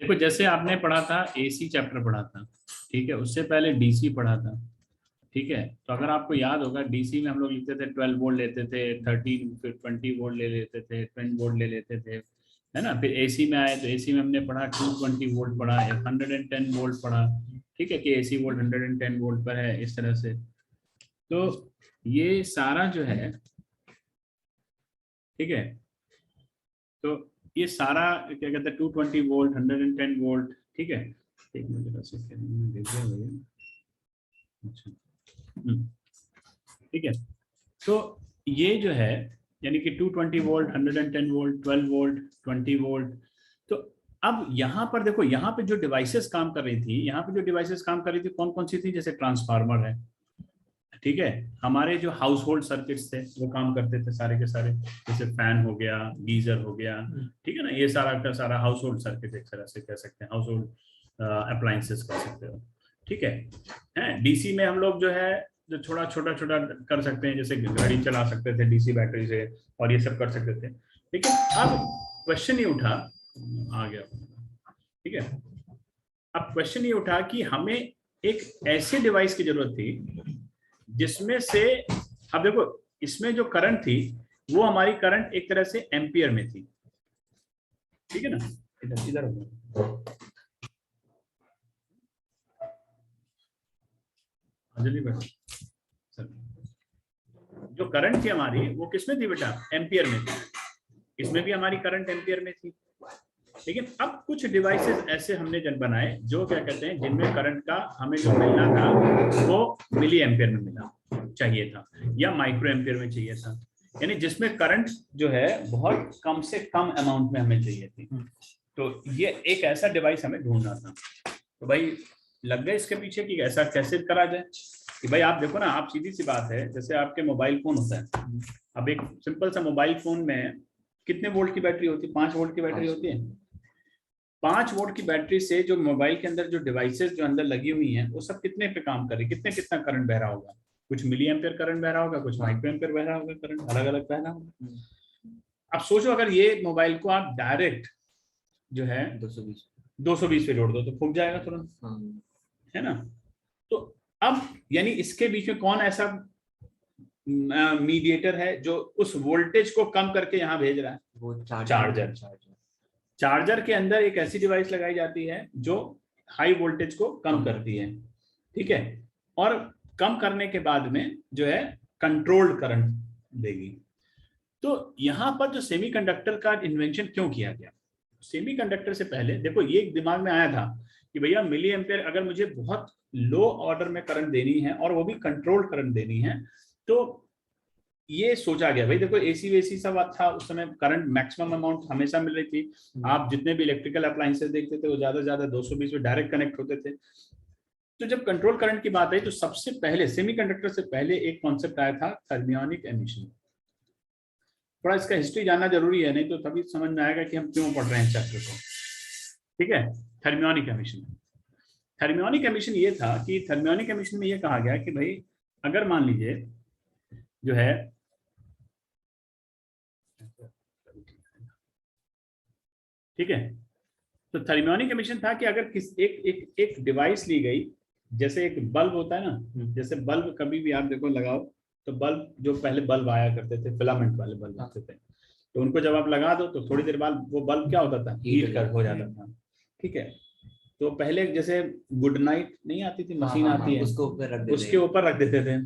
देखो जैसे आपने पढ़ा था एसी चैप्टर पढ़ा था, ठीक है, उससे पहले डीसी पढ़ा था, ठीक है। तो अगर आपको याद होगा डीसी में हम लोग लिखते थे 12 वोल्ट लेते थे, 13 फिर 20 वोल्ट ले लेते थे, 10 वोल्ट ले लेते थे, है ना। फिर एसी में आए तो एसी में हमने पढ़ा 220 वोल्ट पढ़ा, 110 वोल्ट पढ़ा, ठीक है, कि एसी वोल्ट 110 वोल्ट पर है, इस तरह से। तो ये सारा जो है, ठीक है, तो ये सारा क्या कहते हैं 220 वोल्ट, 110 वोल्ट, ठीक है। एक मिनट जरा से देख लिया भैया। अच्छा, ठीक है। तो ये जो है यानी कि 220 वोल्ट, 110 वोल्ट, 12 वोल्ट, 20 वोल्ट। तो अब यहाँ पर देखो, यहाँ पे जो डिवाइसेस काम कर रही थी, यहाँ पे जो डिवाइसेस काम कर रही थी कौन कौन सी थी, जैसे ट्रांसफार्मर है, ठीक है, हमारे जो हाउस होल्ड सर्किट्स थे वो काम करते थे सारे के सारे, जैसे फैन हो गया, गीजर हो गया, ठीक है ना, ये सारा का सारा हाउस होल्ड सर्किट एक तरह से कह सकते हैं, हाउस होल्ड अप्लायंसेस कह सकते हो, ठीक है। डीसी में हम लोग जो है जो थोड़ा छोटा छोटा कर सकते हैं, जैसे गाड़ी चला सकते थे डीसी बैटरी से, और ये सब कर सकते थे। लेकिन अब क्वेश्चन ये उठा, आ गया, ठीक है, अब क्वेश्चन ये उठा कि हमें एक ऐसे डिवाइस की जरूरत थी जिसमें से, अब देखो इसमें जो करंट थी वो हमारी करंट एक तरह से एम्पियर में थी, ठीक है ना, इधर इधर जल्दी बैठो सर। जो करंट थी हमारी वो किसमें थी बेटा, एम्पियर में थी, इसमें भी हमारी करंट एम्पियर में थी। लेकिन अब कुछ डिवाइसेस ऐसे हमने जन बनाए जो क्या कहते हैं, जिनमें करंट का हमें जो मिलना था वो मिली एम्पियर में मिला चाहिए था, या माइक्रो एम्पियर में चाहिए था, यानी जिसमें करंट जो है बहुत कम से कम अमाउंट में हमें चाहिए थी। तो ये एक ऐसा डिवाइस हमें ढूंढना था। तो भाई लग गए इसके पीछे कि ऐसा कैसे करा जाए। कि भाई आप देखो ना, आप सीधी सी बात है, जैसे आपके मोबाइल फोन होता है, अब एक सिंपल सा मोबाइल फोन में कितने वोल्ट की बैटरी होती है, 5 वोल्ट की बैटरी होती है। 5 वोल्ट की बैटरी से जो मोबाइल के अंदर जो डिवाइसेस जो अंदर लगी हुई हैं वो सब कितने पे काम कर रही, कितने कितना करंट बह रहा होगा, कुछ मिली एम्पियर करंट बह रहा होगा, कुछ माइक्रो एम्पियर बह रहा होगा, करंट अलग अलग बह रहा होगा। अब सोचो अगर ये मोबाइल को आप डायरेक्ट जो है 220 पे जोड़ दो तो फूक जाएगा तुरंत, है ना। तो अब यानी इसके बीच में कौन ऐसा मीडिएटर है जो उस वोल्टेज को कम करके यहाँ भेज रहा है, वो चार्जर। चार्जर के अंदर एक ऐसी डिवाइस लगाई जाती है जो हाई वोल्टेज को कम करती है, ठीक है, और कम करने के बाद में जो है कंट्रोल्ड करंट देगी। तो यहाँ पर जो सेमीकंडक्टर का इन्वेंशन क्यों किया गया, सेमीकंडक्टर से पहले देखो ये दिमाग में आया था कि भैया मिली एम्पियर अगर मुझे बहुत लो ऑर्डर में करंट देनी है और वो भी कंट्रोल्ड करंट देनी है, तो ये सोचा गया भाई देखो एसी वेसी सब था उस समय, करंट मैक्सिमम अमाउंट हमेशा मिल रही थी, आप जितने भी इलेक्ट्रिकल अप्लायंसेस देखते थे वो ज्यादा से ज्यादा 220 में डायरेक्ट कनेक्ट होते थे। तो जब कंट्रोल करंट की बात आई तो सबसे पहले सेमीकंडक्टर से पहले एक कॉन्सेप्ट आया था थर्मियोनिक एमिशन। थोड़ा इसका हिस्ट्री जानना जरूरी है, नहीं तो तभी समझ में आएगा कि हम क्यों पढ़ रहे हैं चैप्टर को, ठीक है। थर्मियोनिक एमिशन, थर्मियोनिक एमिशन ये था कि थर्मियोनिक एमिशन में ये कहा गया कि भाई अगर मान लीजिए जो है, ठीक है, तो थर्मियोनिक एमिशन था कि अगर किस एक डिवाइस ली गई, जैसे एक बल्ब होता है ना, जैसे बल्ब कभी भी आप देखो लगाओ तो बल्ब जो पहले बल्ब आया करते थे फिलामेंट वाले बल्ब आते थे, तो उनको जब आप लगा दो तो थोड़ी देर बाद वो बल्ब क्या होता था, हीट कर हो जाता था, ठीक है। तो पहले जैसे गुड नाइट नहीं आती थी, मशीन आती है, उसके ऊपर रख देते थे,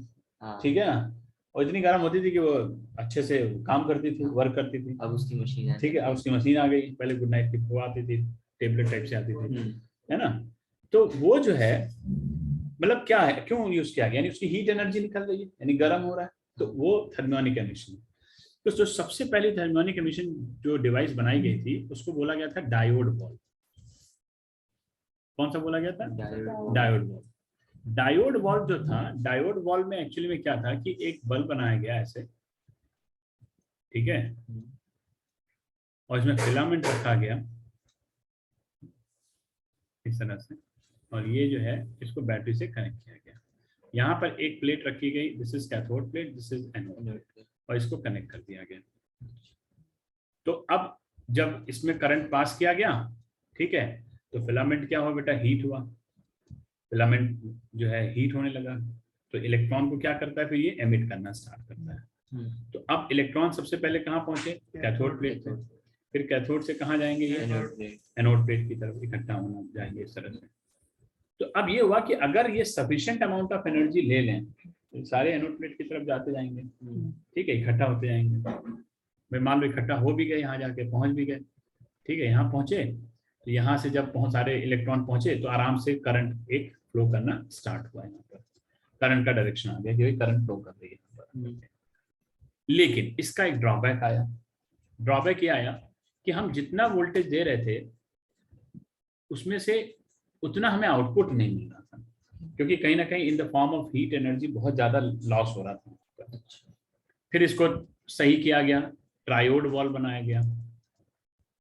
ठीक है ना, और इतनी गर्म होती थी कि वो अच्छे से काम करती थी, वर्क करती थी। अब उसकी मशीन, ठीक है, अब उसकी मशीन आ गई, पहले गुड नाइट की वो आती थी, टेबलेट टाइप से आती थी, है ना। तो वो जो है मतलब क्या है, क्यों यूज किया गया, यानी उसकी हीट एनर्जी निकल रही है, यानी गर्म हो रहा है, तो वो थर्मियोनिक एमिशन। तो जो सबसे पहले थर्मियोनिक एमिशन जो डिवाइस बनाई गई थी उसको बोला गया था डायोड बॉल। कौन सा बोला गया था, डायोड बॉल। डायोड वॉल्व जो था, डायोड वॉल्व में एक्चुअली में क्या था कि एक बल्ब बनाया गया ऐसे, ठीक है, और इसमें फिलामेंट रखा गया इस तरह से, और ये जो है इसको बैटरी से कनेक्ट किया गया। यहाँ पर एक प्लेट रखी गई, this is cathode plate, this is anode plate, और इसको कनेक्ट कर दिया गया। तो अब जब इसमें करंट पास किया गया, ठीक है, तो फिलामेंट क्या हुआ बेटा, हीट हुआ, फिलामेंट जो है हीट होने लगा, तो इलेक्ट्रॉन को क्या करता है, फिर ये एमिट करना स्टार्ट करता है। तो अब इलेक्ट्रॉन सबसे पहले कहाँ पहुंचे, कैथोड प्लेट पे, फिर कैथोड से कहाँ जाएंगे, ये एनोड प्लेट की तरफ इकट्ठा होना जाएंगे इस तरह से। तो अब ये हुआ कि अगर ये सफिशिएंट अमाउंट ऑफ एनर्जी ले लें तो सारे एनोड प्लेट की तरफ जाते जाएंगे, ठीक है, इकट्ठा होते जाएंगे। भाई मान लो इकट्ठा हो भी गए, यहाँ जाके पहुंच भी गए, ठीक है, यहाँ पहुंचे, तो यहाँ से जब सारे इलेक्ट्रॉन पहुंचे तो आराम से करंट एक फ्लो करना स्टार्ट हुआ, यहाँ पर करंट का डायरेक्शन आ गया कि करंट फ्लो कर रही है यहाँ पर। लेकिन इसका एक ड्रॉबैक आया, ड्रॉबैक ये आया कि हम जितना वोल्टेज दे रहे थे उसमें से उतना हमें आउटपुट नहीं मिल रहा था, क्योंकि कहीं ना कहीं in the form of heat energy बहुत ज्यादा लॉस हो रहा था। फिर इसको सही किया गया, ट्रायोड वॉल बनाया गया,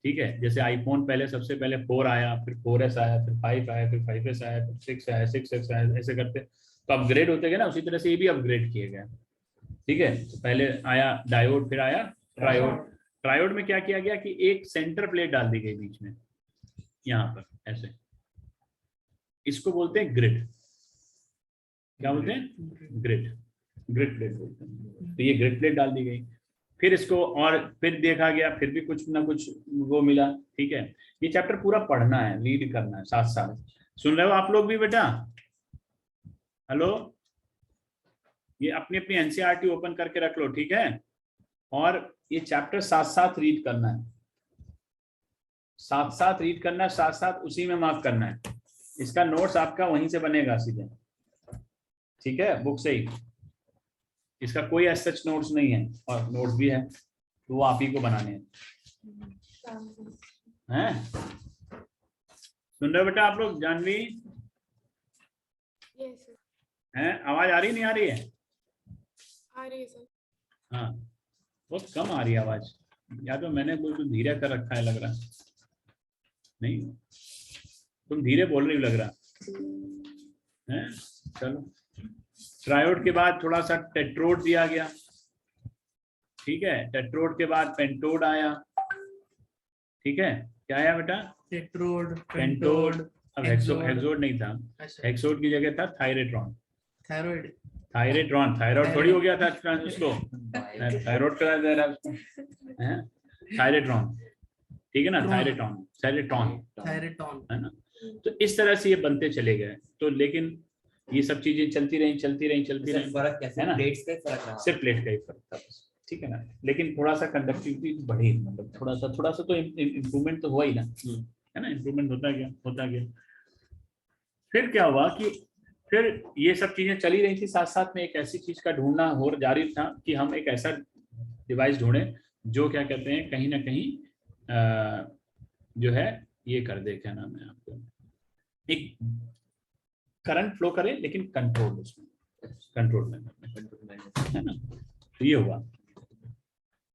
ठीक है, जैसे आईफोन पहले सबसे पहले 4 आया, फिर 4S आया, फिर 5 आया, फिर 5S आया, फिर 6 आया, 6X आया, ऐसे करते तो अपग्रेड होते गए ना, उसी तरह से ये भी अपग्रेड किए गए, ठीक है। तो पहले आया डायोड, फिर आया ट्रायोड। ट्रायोड में क्या किया गया कि एक सेंटर प्लेट डाल दी गई बीच में, यहाँ पर ऐसे, इसको बोलते हैं ग्रिड। क्या बोलते हैं, ग्रिड, ग्रिड प्लेट बोलते हैं। तो ये ग्रिड प्लेट डाल दी गई, फिर इसको और फिर देखा गया, फिर भी कुछ ना कुछ वो मिला, ठीक है। ये चैप्टर पूरा पढ़ना है, रीड करना है साथ साथ। सुन रहे हो आप लोग भी बेटा, हेलो, ये अपनी अपनी एनसीईआरटी ओपन करके रख लो, ठीक है, और ये चैप्टर साथ साथ रीड करना है, साथ साथ रीड करना है, साथ साथ उसी में मार्क करना है। इसका नोट्स आपका वहीं से बनेगा सीधे, ठीक है, बुक से ही, इसका कोई ऐसा सच नोट्स नहीं है, और नोट्स भी है तो वो आप ही को बनाने हैं। सुन रहे हो बेटा आप लोग, जानवी हैं, आवाज आ रही नहीं आ रही है? आ रही है सर। हाँ, बहुत कम आ रही है आवाज, या तो मैंने बिल्कुल धीरे कर रखा है लग रहा, नहीं तुम धीरे बोल रही हो लग रहा है। चलो, ट्रायोड के बाद थोड़ा सा टेट्रोड दिया गया, ठीक है, टेट्रोड के बाद पेंटोड आया, ठीक है, क्या आया बेटा, टेट्रोड, पेंटोड। अब हेक्सोड नहीं था, हेक्सोड की जगह था थायरेट्रॉन, थायराइड, थायरेट्रॉन, थायराइड थोड़ी हो गया था उसको, थायराइड करा जा रहा है, थायरेट्रॉन, ठीक है ना, थायरेट्रॉन, थायरेट्रॉन, थायरेटॉन, है ना। तो इस तरह से ये बनते चले गए, तो लेकिन ये सब चीजें चलती रही, है ना, सिर्फ प्लेट का ही फर्क था, ठीक है ना। लेकिन थोड़ा सा कंडक्टिविटी बढ़ी, मतलब थोड़ा सा तो इम्प्रूवमेंट तो हुआ ही ना, है ना, इम्प्रूवमेंट होता गया। फिर क्या हुआ कि फिर ये सब चीजें चली रही थी, साथ साथ में एक ऐसी चीज का ढूंढना हो जारी था कि हम एक ऐसा डिवाइस ढूंढे जो क्या कहते हैं कहीं ना कहीं जो है ये कर दे, क्या नाम है आपको, एक करंट फ्लो करे लेकिन कंट्रोल, उसमें कंट्रोल में, है ना। तो ये हुआ,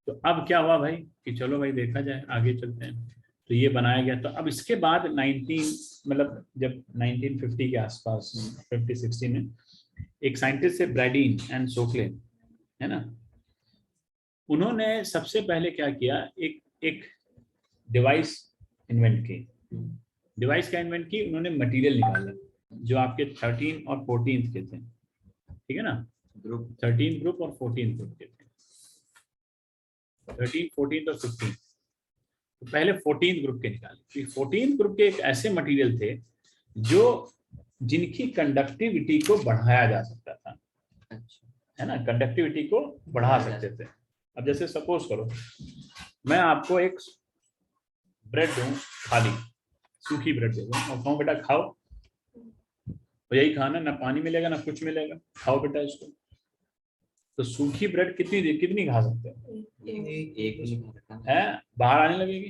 तो अब क्या हुआ भाई कि चलो भाई देखा जाए, आगे चलते हैं। तो ये बनाया गया, तो अब इसके बाद 19 मतलब जब 1950 के आसपास 50-60 में एक साइंटिस्ट है ब्रैडीन एंड सोकले, है ना, उन्होंने सबसे पहले क्या किया, एक डिवाइस इन्वेंट की। डिवाइस क्या इन्वेंट की, उन्होंने मटेरियल निकाला जो आपके 13 और 14 के थे, ठीक है ना, ग्रुप 13 ग्रुप और 14 ग्रुप के थे, 13, 14 और 15। तो पहले 14 ग्रुप के निकाले। 14 ग्रुप के एक ऐसे मटेरियल थे जो जिनकी कंडक्टिविटी को बढ़ाया जा सकता था, है ना, कंडक्टिविटी को बढ़ा सकते थे। अब जैसे सपोज करो मैं आपको एक ब्रेड दूं, खाली सूखी ब्रेड दे दूं और कहूं बेटा खाओ, तो यही खाना, ना पानी मिलेगा ना कुछ मिलेगा, खाओ बेटा इसको। तो सूखी ब्रेड कितनी खा सकते हैं, एक है, बाहर आने लगेगी,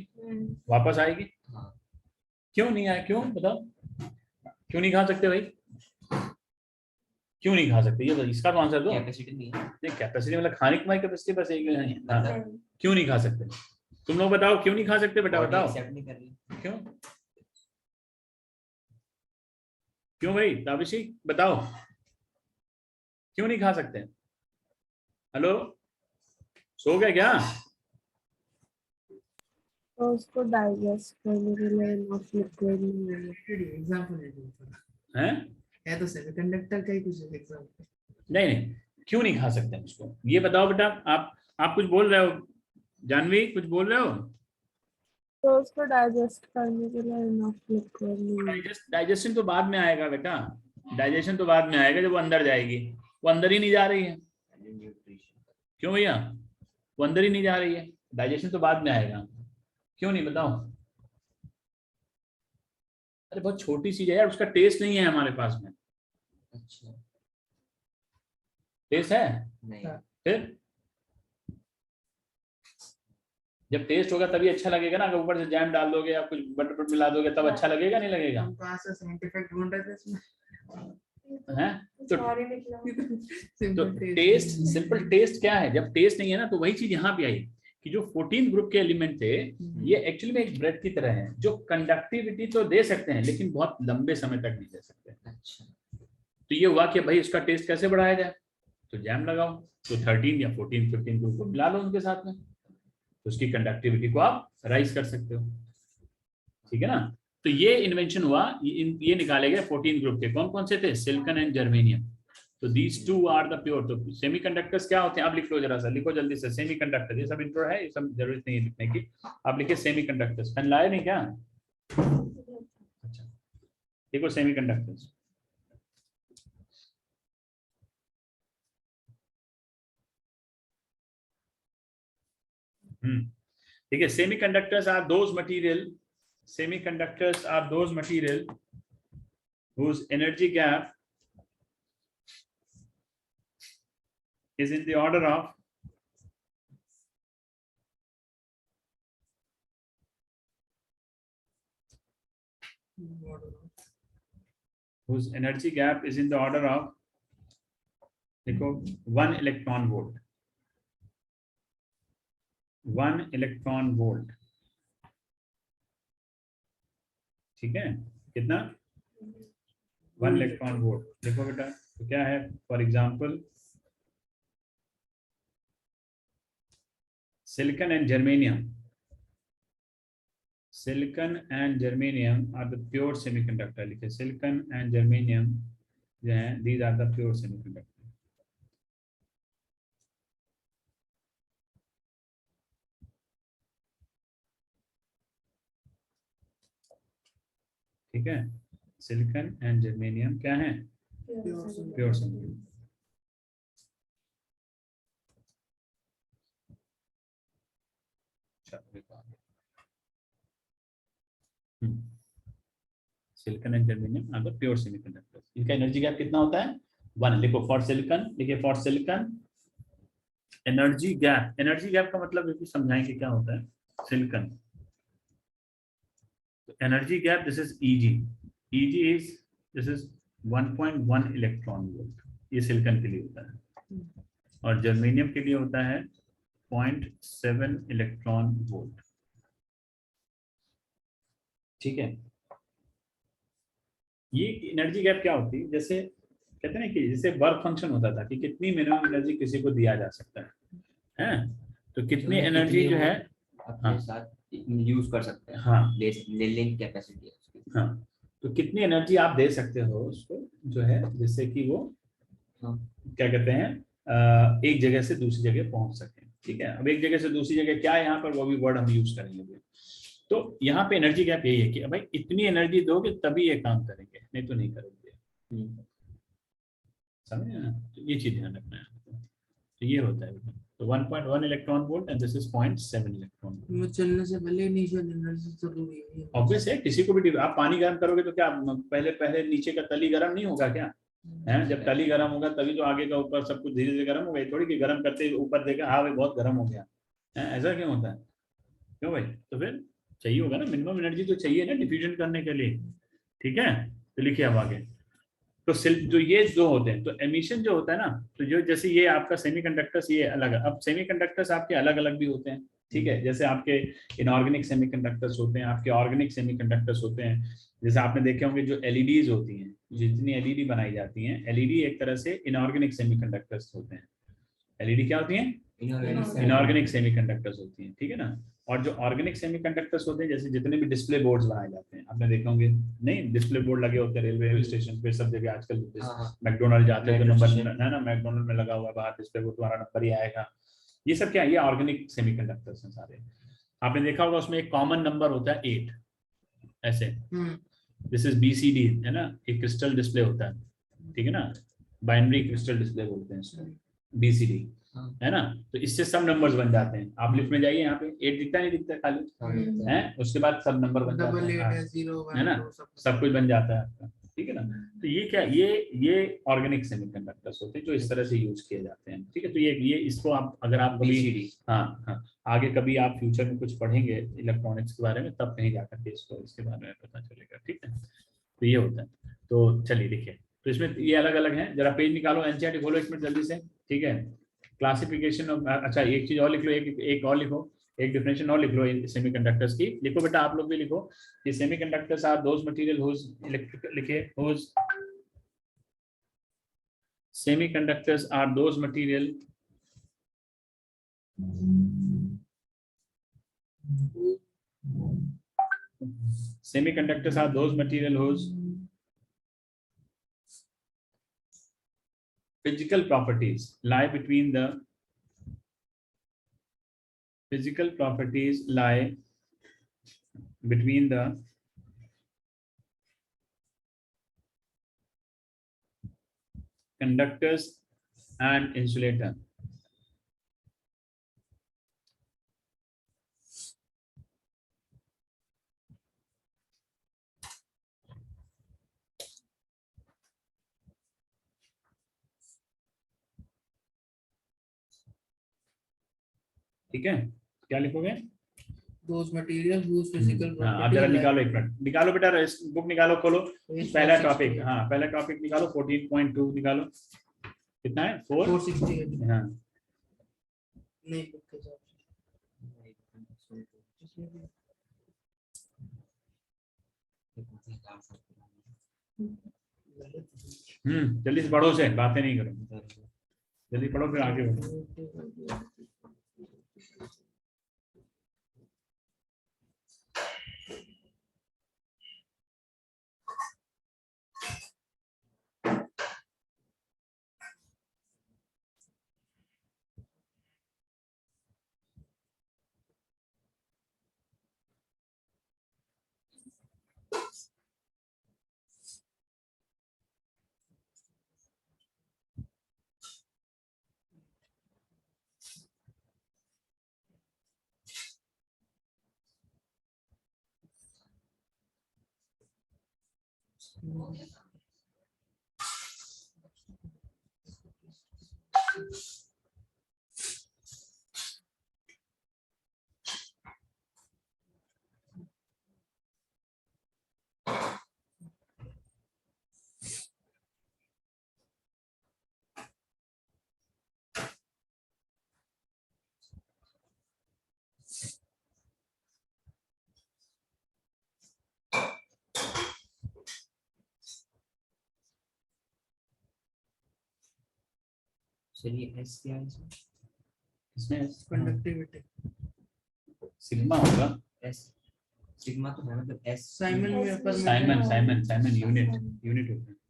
वापस आएगी, क्यों नहीं आए, क्यों बताओ, क्यों नहीं खा सकते भाई, क्यों नहीं खा सकते, ये इसका तो आंसर दो। कैपेसिटी नहीं है, कैपेसिटी मतलब खाने की कैपेसिटी बस एक है, क्यों नहीं खा सकते, तुम लोग बताओ क्यों नहीं खा सकते बेटा, बताओ क्यों, क्यों भाई ताबिशी बताओ, क्यों नहीं खा सकते, हेलो, सो गए क्या, तो उसको डाइजेस्ट करने के लिए इनफ लिक्विड नहीं है। एग्जांपल दे दो थोड़ा। हैं? है तो सेमीकंडक्टर का ही कुछ एग्जांपल। नहीं नहीं, क्यों नहीं खा सकते उसको, ये बताओ बेटा। आप कुछ बोल रहे हो जानवी, कुछ बोल रहे हो? तो उसको डाइजेस्ट करने के लिए इनफ लिक्विड नहीं है। डाइजेशन तो बाद में आएगा बेटा, डाइजेशन तो बाद में आएगा जब वो अंदर जाएगी। वो अंदर ही नहीं जा रही है, क्यों भैया? वो अंदर ही नहीं जा रही है, डाइजेशन तो बाद में आएगा। क्यों नहीं बताओ? अरे बहुत छोटी चीज है यार, उसका टेस्ट नहीं है हमारे पास में। अच्छा टेस्ट है? नहीं फिर जब टेस्ट होगा तभी अच्छा लगेगा ना। अगर ऊपर से जैम डाल दोगे या कुछ बटर मिला दोगे तब अच्छा लगेगा, नहीं लगेगा? हम कहाँ से साइंटिफिक ढूंढ रहे थे इसमें। हैं? तो सिंपल टेस्ट, सिंपल टेस्ट क्या है? जब टेस्ट नहीं है ना, तो वही चीज यहाँ पे आई कि जो 14 ग्रुप के एलिमेंट थे ये एक्चुअली में एक ब्रेड की तरह है, जो कंडक्टिविटी तो दे सकते हैं लेकिन बहुत लंबे समय तक नहीं दे सकते। अच्छा तो ये हुआ कि भाई इसका टेस्ट कैसे बढ़ाया जाए, तो जैम लगाओ। तो 13 या 14 15 ग्रुप को मिला लो उनके साथ में, तो उसकी कंडक्टिविटी को आप राइज कर सकते हो। ठीक है ना? तो ये इन्वेंशन हुआ, ये निकाले गए 14 ग्रुप के। कौन कौन से थे? Silicon and germanium. तो these two are the pure. तो सेमीकंडक्टर्स क्या होते हैं? आप लिख लो, जरा सा लिखो जल्दी से। सेमीकंडक्टर, ये सब इंट्रो है, ये सब जरूरत नहीं है लिखने की। आप लिखिए सेमीकंडक्टर्स। पेन लाए नहीं क्या? अच्छा, देखो सेमीकंडक्टर्स। ठीक है। Semiconductors are those material whose energy gap is in the order of देखो 1 इलेक्ट्रॉन वोल्ट। 1 इलेक्ट्रॉन वोल्ट, ठीक है? कितना? 1 इलेक्ट्रॉन वोल्ट। देखो बेटा, तो क्या है? For example silicon and germanium are the pure semiconductor. लिखे सिलिकॉन एंड जर्मेनियम जो है, these are the pure semiconductor. ठीक है? सिलिकॉन एंड जर्मेनियम क्या है? Pure semiconductor. Silicon and germanium are the pure semiconductors. इनका एनर्जी गैप कितना होता है? 1। लिखो फॉर सिलिकॉन, लिखिए for silicon energy gap. Energy gap का मतलब है कि समझाएंगे क्या होता है। Silicon energy gap, this is Eg। Eg is this is 1.1 electron volt. ये सिलिकॉन के लिए होता है, और जर्मेनियम के लिए होता है 0.7 इलेक्ट्रॉन वोल्ट। ठीक है? ये एनर्जी गैप क्या होती है? जैसे कहते हैं कि जैसे वर्क फंक्शन होता था कि कितनी मिनिमम एनर्जी किसी को दिया जा सकता है? तो कितनी एनर्जी जो है अपने साथ यूज कर सकते हैं। हाँ, लेने कैपेसिटी है उसकी। हाँ, तो कितनी एनर्जी आप दे सकते हो उसको, जो है जिससे कि वो क्या कहते हैं, एक जगह से दूसरी जगह पहुंच सके। ठीक है? अब एक जगह से दूसरी जगह क्या है यहाँ पर, वो भी वर्ड हम यूज करेंगे। तो यहाँ पे एनर्जी गैप यही है कि भाई इतनी एनर्जी दोगे तभी ये काम करेंगे, नहीं तो नहीं करेंगे। समझे ना? तो ये चीज ध्यान रखना है। तो ये होता है। तो 1.1 electron volt and this is 0.7 electron volt. चलने से पहले इनिशियल एनर्जी जरूरी है। ऑब्वियस है, किसी को भी आप पानी गर्म करोगे तो क्या पहले नीचे का तली गर्म नहीं होगा क्या? है, जब तली गर्म होगा तभी तो आगे का ऊपर सब कुछ धीरे धीरे गर्म होगा। थोड़ी कि गर्म करते ऊपर देखा हाँ भाई बहुत गर्म हो गया है, ऐसा क्यों होता है? क्यों भाई? तो फिर चाहिए होगा ना, मिनिमम एनर्जी तो चाहिए ना डिफ्यूजन करने के लिए। ठीक है? तो लिखिए अब आगे। तो जो ये दो होते हैं, तो एमिशन जो होता है ना, तो जो जैसे ये आपका सेमीकंडक्टर्स ये अलग है। अब सेमीकंडक्टर्स आपके अलग अलग भी होते हैं। ठीक है? जैसे आपके इनऑर्गेनिक सेमीकंडक्टर्स होते हैं, आपके ऑर्गेनिक सेमीकंडक्टर्स होते हैं। जैसे आपने देखे होंगे जो एलईडीज होती हैं, जितनी एलईडी बनाई जाती हैं, एलईडी एक तरह से इनऑर्गेनिक सेमीकंडक्टर्स होते हैं। एलईडी क्या होती हैं? इनऑर्गेनिक सेमीकंडक्टर्स होती हैं। ठीक है ना? और जो ऑर्गेनिक सेमीकंडक्टर्स होते हैं, जैसे जितने भी डिस्प्ले बोर्ड्स बनाए जाते हैं, आपने देखा होंगे, नहीं डिस्प्ले बोर्ड लगे होते हैं रेलवे स्टेशन पे, सब जगह आजकल। हाँ, मैकडोनल्ड जाते हैं तो मेट्रो नंबर स्टेशन। है ना, मैकडोनल्ड में लगा हुआ है बाहर डिस्प्ले बोर्ड, तुम्हारा नंबर ही आएगा। ये सब क्या है, ये ऑर्गेनिक सेमीकंडक्टर्स हैं सारे। आपने देखा होगा उसमें एक कॉमन नंबर होता है 8 ऐसे, दिस इज BCD है ना, एक क्रिस्टल डिस्प्ले होता है, ठीक है ना, बाइनरी क्रिस्टल डिस्प्ले बोलते हैं इसको, BCD हाँ। है ना। तो इससे सब नंबर्स बन जाते हैं। आप लिफ्ट में जाइए, यहाँ पे 8 दिखता नहीं दिखता खाली है, उसके बाद सब नंबर बन जाते डबल हैं, 8 हाँ, है 0 है 1 ना, 2 सब कुछ बन जाता है आपका, ठीक है ना। तो ये क्या, ये ऑर्गेनिक सेमीकंडक्टर्स होते हैं जो इस तरह से यूज किए जाते हैं, ठीक है। तो ये इसको आप अगर आप कभी BCD। हाँ हाँ, आगे कभी आप फ्यूचर में कुछ पढ़ेंगे इलेक्ट्रॉनिक्स के बारे में, तब कहीं जाकर के इसको इसके बारे में पता चलेगा, ठीक है। तो ये होता है। तो चलिए देखिए, तो इसमें ये अलग अलग हैं, जरा पेज निकालो, एनसीईआरटी खोलो एक मिनट जल्दी से, ठीक है। क्लासिफिकेशन ऑफ, अच्छा एक चीज और लिख लो, एक और लिखो, एक डिफिनेशन और लिख लो सेमीकंडक्टर्स की, लिखो बेटा, आप लोग भी लिखो कि semiconductors are those material whose electrical, लिखिए whose semiconductors are those material semiconductors are those material whose physical properties lie between the physical properties lie between the conductors and insulator. ठीक है, क्या लिखोगे? those material whose physical हाँ, आप property जरा lie निकालो, एक मिनट निकालो बेटा, बुक निकालो, खोलो Page पहला 468 टॉपिक, हाँ पहला टॉपिक निकालो, 14.2 निकालो, कितना है 4? 468 हाँ नहीं book के साथ जल्दी से पढ़ो, से बातें नहीं करो, जल्दी पढ़ो फिर आगे बढ़ो। चलिए एस क्या है इसमें? इसमें conductivity सिग्मा होगा, एस सिग्मा तो है, मतलब एस साइमन में अपन साइमन यूनिट होता है।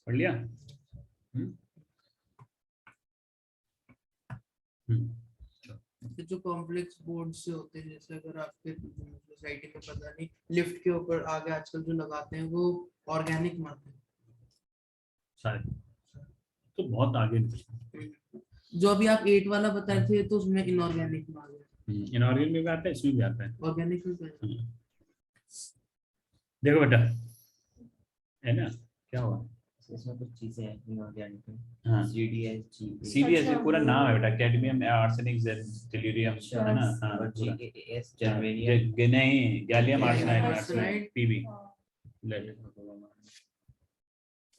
पढ़ लिया? हम्म। ये जो कॉम्प्लेक्स बोर्ड से होते हैं, जैसे अगर आपके सोसाइटी में पता नहीं लिफ्ट के ऊपर आगे आजकल जो लगाते हैं वो ऑर्गेनिक मानते हैं। शायद तो बहुत आगे निकल जो अभी आप 8 वाला बताए थे तो उसमें इनऑर्गेनिक में आ गया, इनऑर्गेनिक में भी आता है, इसमें भी आता है। ऑर्गेनिक में क्या है? देखो बेटा, है ना, क्या हुआ? इसमें कुछ चीजें हैं इनऑर्गेनिक में। हाँ, CDS सीबीएस पूरा नाम है बेटा, कैडमियम, आर्सेनिक, टेल्यूरियम, है ना। हाँ, और पूरा। GAS germanium. नहीं, गैलियम आर्सेनाइड, आर्सेनाइड, पीबी।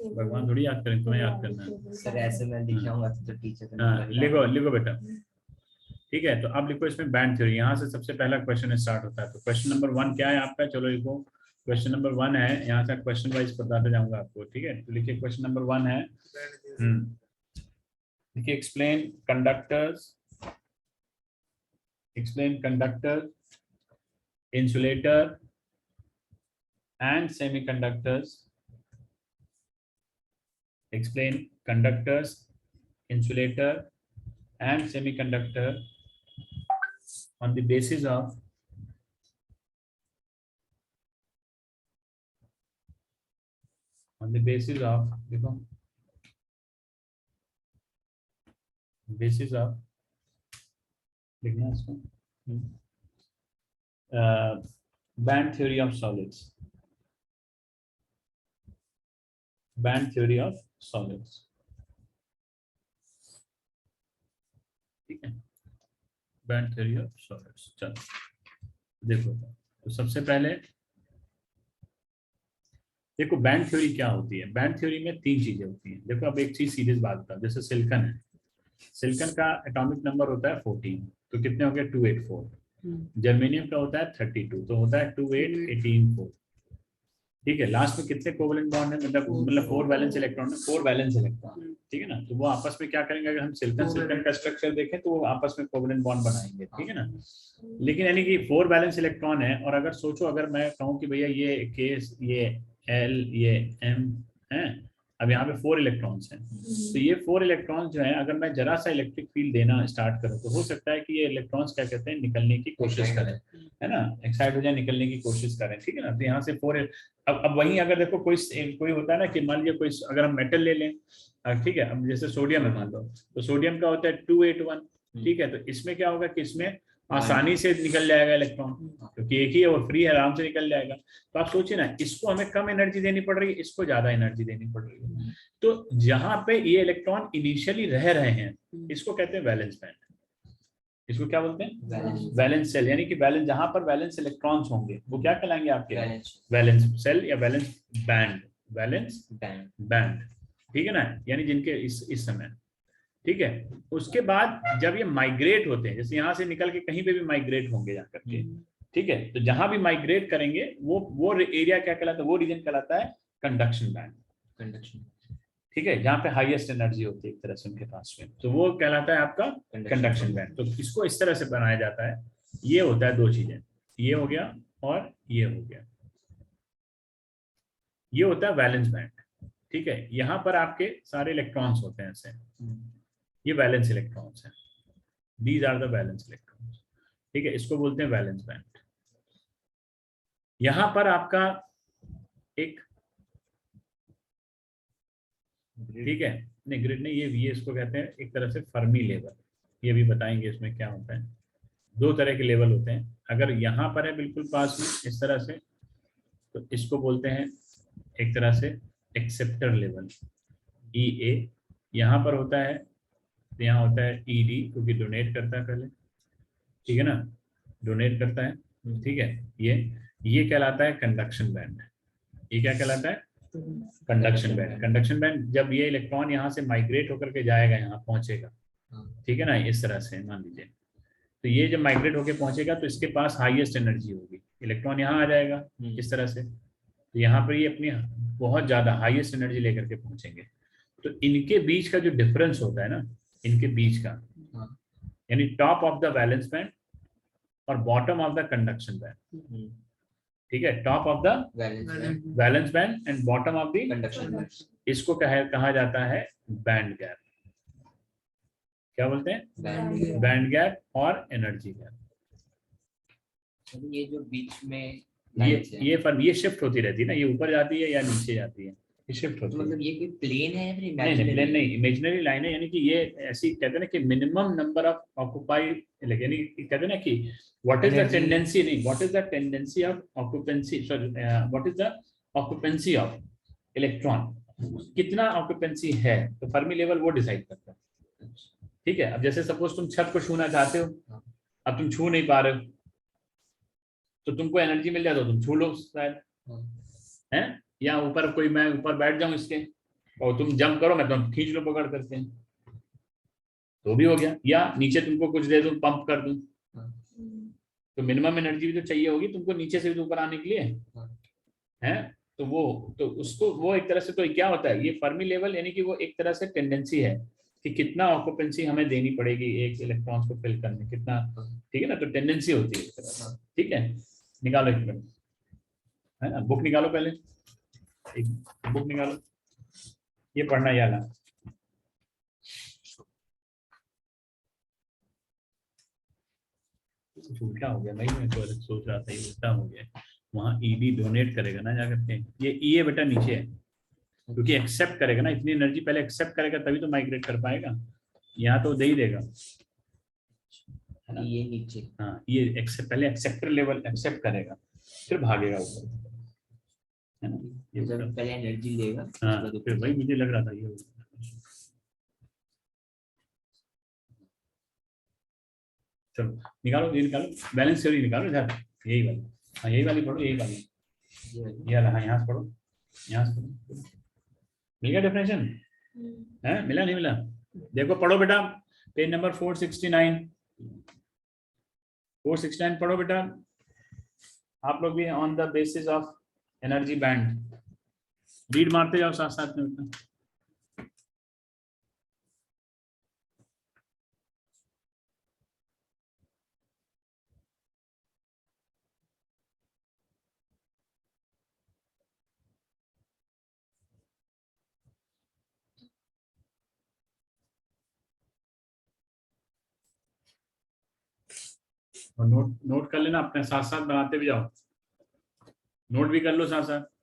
भगवान थोड़ी याद करें, तुम्हें याद करना है। सर ऐसे मैं लिखाऊंगा तो टीचर को हाँ, नंबर लिखो लिखो बेटा। ठीक है, तो अब लिखो इसमें बैंड थ्योरी, यहाँ से सबसे पहला क्वेश्चन स्टार्ट होता है। तो क्वेश्चन नंबर 1 क्या है आपका? चलो लिखो, क्वेश्चन नंबर 1 है, यहाँ से क्वेश्चन वाइज बताते जाऊंगा आपको। ठीक है, तो लिखिए क्वेश्चन नंबर 1 है, देखिए, explain conductor, insulator and semiconductors. Explain conductors, insulator and semiconductor on the basis of देखो, basis of लिखना इसको, band theory of solids, band theory of solids। ठीक है, बैंड थ्योरी ऑफ सॉलिड्स। चलो देखो, तो सबसे पहले देखो बैंड थ्योरी क्या होती है। बैंड थ्योरी में 3 चीजें होती हैं। देखो, अब एक चीज सीरीज बात बताओ, जैसे सिलिकॉन है, सिलिकॉन का एटॉमिक नंबर होता है 14, तो कितने हो गए? 284। जर्मेनियम का होता है 32, तो होता है 28184। ठीक है, लास्ट में कितने कोवेलेंट बॉन्ड है? मतलब 4 वैलेंस इलेक्ट्रॉन है, 4 वैलेंस इलेक्ट्रॉन। ठीक है ना, तो वो आपस में क्या करेंगे? अगर हम सिलिकॉन का स्ट्रक्चर देखें तो वो आपस में कोवेलेंट बॉन्ड बनाएंगे। ठीक है ना, लेकिन यानी कि 4 वैलेंस इलेक्ट्रॉन है, और अगर सोचो, अगर मैं कहूँ कि भैया ये केस, ये एल, ये एम है, अब यहाँ पे 4 इलेक्ट्रॉन्स हैं, तो ये 4 इलेक्ट्रॉन्स जो है, अगर मैं जरा सा इलेक्ट्रिक फील्ड देना स्टार्ट करूँ तो हो सकता है कि ये इलेक्ट्रॉन्स क्या कहते हैं, निकलने की कोशिश करें, है ना, एक्साइट हो जाए, निकलने की कोशिश करें। ठीक है ना, तो यहाँ से 4। अब वहीं अगर देखो कोई होता है ना कि मान लीजिए कोई, अगर हम मेटल ले लें, ठीक है, अब जैसे सोडियम है मान लो, तो सोडियम का होता है 281। ठीक है, तो इसमें क्या होगा कि इसमें आसानी से निकल जाएगा इलेक्ट्रॉन, क्योंकि एक ही है, वो फ्री है, आराम से निकल जाएगा। तो आप सोचिए ना, इसको हमें कम एनर्जी देनी पड़ रही है, इसको ज्यादा एनर्जी देनी पड़ रही है। तो जहां पे ये इलेक्ट्रॉन इनिशियली रह रहे हैं, इसको कहते हैं वैलेंस बैंड। इसको क्या बोलते हैं? Valence shell. यानी कि वैलेंस, जहां पर वैलेंस इलेक्ट्रॉन्स होंगे वो क्या कहलाएंगे आपके? वैलेंस सेल या वैलेंस बैंड। वैलेंस बैंड, ठीक है ना, यानी जिनके इस समय। ठीक है, उसके बाद जब ये माइग्रेट होते हैं, जैसे यहाँ से निकल के कहीं पे भी माइग्रेट होंगे जाकर के, ठीक है, तो जहां भी माइग्रेट करेंगे वो एरिया क्या कहलाता है? वो रीजन कहलाता है कंडक्शन बैंड। कंडक्शन, ठीक है, जहाँ पे हाईएस्ट एनर्जी होती है एक तरह से उनके पास में, तो वो कहलाता है आपका कंडक्शन बैंड। तो इसको इस तरह से बनाया जाता है। ये होता है 2 चीजें, ये हो गया और ये हो गया, ये होता है वैलेंस बैंड। ठीक है, यहाँ पर आपके सारे इलेक्ट्रॉन्स होते हैं ऐसे, ये वैलेंस इलेक्ट्रॉन्स हैं, these are the valence electrons. ठीक है, इसको बोलते हैं वैलेंस बैंड। यहां पर आपका एक, ठीक है, नहीं ग्रिड नहीं, ये इसको कहते हैं एक तरह से फर्मी लेवल। ये भी बताएंगे इसमें क्या होता है। 2 तरह के लेवल होते हैं। अगर यहाँ पर है बिल्कुल पास में इस तरह से, तो इसको बोलते हैं एक तरह से एक्सेप्टर लेवल, EA। यहाँ पर होता है, तो यहाँ होता है ED, क्योंकि डोनेट करता है पहले, ठीक है ना, डोनेट करता है। ठीक है, ये कहलाता है कंडक्शन बैंड। ये क्या कहलाता है? Conduction band. कंडक्शन बैंड, जब ये इलेक्ट्रॉन यहाँ से माइग्रेट होकर के जाएगा, यहाँ पहुंचेगा, ठीक है ना, इस तरह से मान लीजिए, तो ये जब माइग्रेट होकर पहुंचेगा तो इसके पास हाईएस्ट एनर्जी होगी, इलेक्ट्रॉन यहाँ आ जाएगा इस तरह से, तो यहाँ पर ये अपनी बहुत ज्यादा हाईएस्ट एनर्जी लेकर के पहुंचेंगे। तो इनके बीच का जो डिफरेंस होता है ना, इनके बीच का, यानी top of the valence band और bottom of the conduction band, ठीक है, top of the valence band and bottom of the conduction band, इसको कहा जाता है बैंड गैप। क्या बोलते हैं? Band बैंड गैप और एनर्जी गैप। ये जो बीच में ये शिफ्ट होती रहती है ना, ये ऊपर जाती है या नीचे जाती है, ये शिफ्ट होती है। मतलब ये कोई प्लेन है या फिर नहीं इमेजिनरी? प्लेन नहीं, इमेजिनरी लाइन है, यानी कि ये ऐसी कहते हैं ना कि मिनिमम नंबर ऑफ ऑक्यूपाइड, यानी कहते हैं ना कि what is the Energy. Tendency, नहीं what is the tendency of occupancy, sorry what is the occupancy of electron, कितना ऑक्यूपेंसी है, तो फर्मी लेवल वो डिसाइड करता है। ठीक है, अब जैसे सपोज तुम छत को छूना चाहते हो, अब तुम छू नहीं पा रहे हो, तो तुमको एनर्जी मिल जाए तो तुम छू लो शायद, है, या ऊपर कोई, मैं ऊपर बैठ जाऊं इसके और तुम जंप करो, मैं तुम खींच लो पकड़ करके, तो भी हो गया, या नीचे तुमको कुछ दे दूं, पंप कर दूं, तो मिनिमम एनर्जी भी तो चाहिए होगी तुमको नीचे से भी तो ऊपर आने के लिए, है, तो वो, तो उसको वो एक तरह से, तो क्या होता है ये फर्मी लेवल, यानी कि वो एक तरह से टेंडेंसी है कि कितना ऑक्यूपेंसी हमें देनी पड़ेगी एक इलेक्ट्रॉन्स को फिल करने, कितना, ठीक है ना, तो टेंडेंसी होती है एक तरह से। ठीक है, निकालो एक मिनट, है ना, बुक निकालो, पहले एक बुक निकालो, ये पढ़ना ये वाला। उल्टा हो गया, मैं तो सोच रहा था ये उल्टा हो गया, वहाँ ईडी डोनेट करेगा ना जाकर के, ये ई बेटा नीचे है, क्योंकि एक्सेप्ट करेगा ना, इतनी एनर्जी पहले एक्सेप्ट करेगा तभी तो माइग्रेट कर पाएगा, यहाँ तो दे ही देगा, है ना, ये नीचे। हाँ ये एक्सेप्ट, पहले एक्सेप्टर लेवल एक्सेप्ट करेगा फिर भागेगा ऊपर, है ना, ये जब पहले एनर्जी लेगा हाँ, फिर वही मुझे लग रहा था ये, चलो निकालो, ये निकालो, बैलेंस थ्योरी निकालो इधर, यही वाली, हाँ यही वाली पढ़ो, यही वाली, ये वाला, हाँ यहाँ से पढ़ो, यहाँ से पढ़ो, मिल गया डेफिनेशन, है, मिला नहीं मिला, देखो पढ़ो बेटा, पेज नंबर 469, 469 पढ़ो बेटा, आप लोग भी, on the basis of energy band, read मारते जाओ साथ साथ में बेटा। और नोट नोट कर लेना, अपने साथ साथ बनाते भी जाओ, नोट भी कर लो साथ साथ।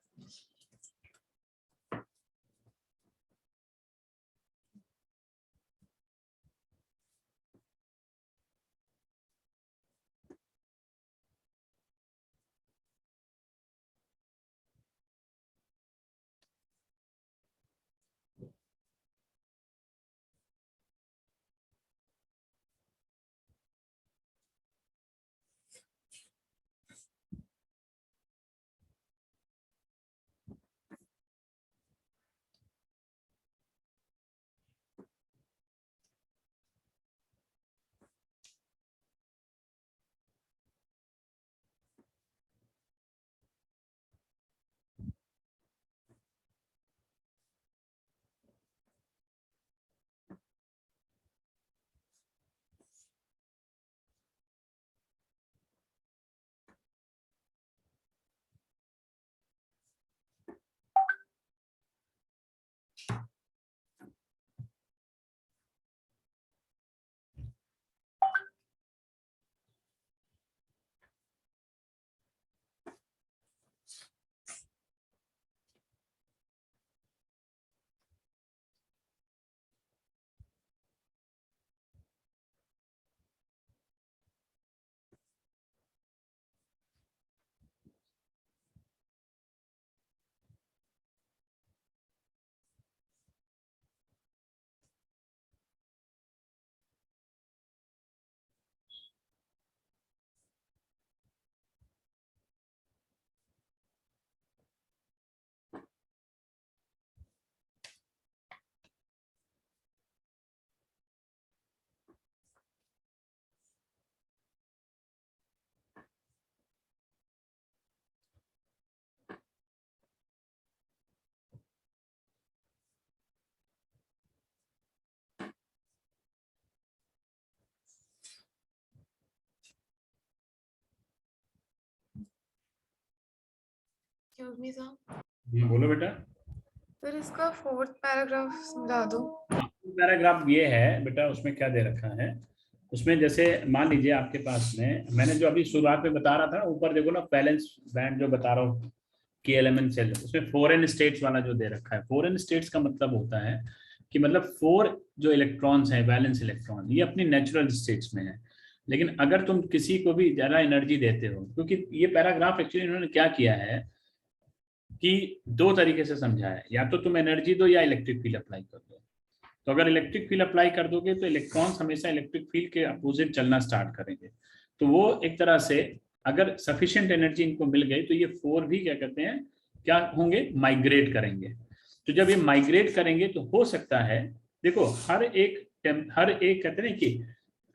Excuse me, sir. बोलो बेटा। सर इसका 4th पैराग्राफ समझा दो। पैराग्राफ ये है बेटा, उसमें क्या दे रखा है, उसमें जैसे मान लीजिए आपके पास में, मैंने जो अभी शुरुआत में बता रहा था ना, ऊपर देखो ना वैलेंस बैंड जो बता रहा हूँ की एलिमेंट सेल, उसमें फॉरेन स्टेट्स वाला जो दे रखा है, फॉरेन स्टेट्स का मतलब होता है कि मतलब 4 जो इलेक्ट्रॉन्स हैं, वैलेंस इलेक्ट्रॉन, ये अपनी नेचुरल स्टेट्स में है। लेकिन अगर तुम किसी को भी ज्यादा एनर्जी देते हो, क्योंकि ये पैराग्राफ एक्चुअली इन्होंने क्या किया है कि 2 तरीके से समझा है, या तो तुम एनर्जी दो या इलेक्ट्रिक फील्ड अप्लाई कर दो। तो अगर इलेक्ट्रिक फील्ड अप्लाई कर दोगे तो इलेक्ट्रॉन्स हमेशा इलेक्ट्रिक फील्ड के अपोजिट चलना स्टार्ट करेंगे। तो वो एक तरह से अगर सफिशिएंट एनर्जी इनको मिल गई तो ये 4 भी क्या कहते हैं, क्या होंगे, माइग्रेट करेंगे। तो जब ये माइग्रेट करेंगे तो हो सकता है, देखो हर एक कहते हैं कि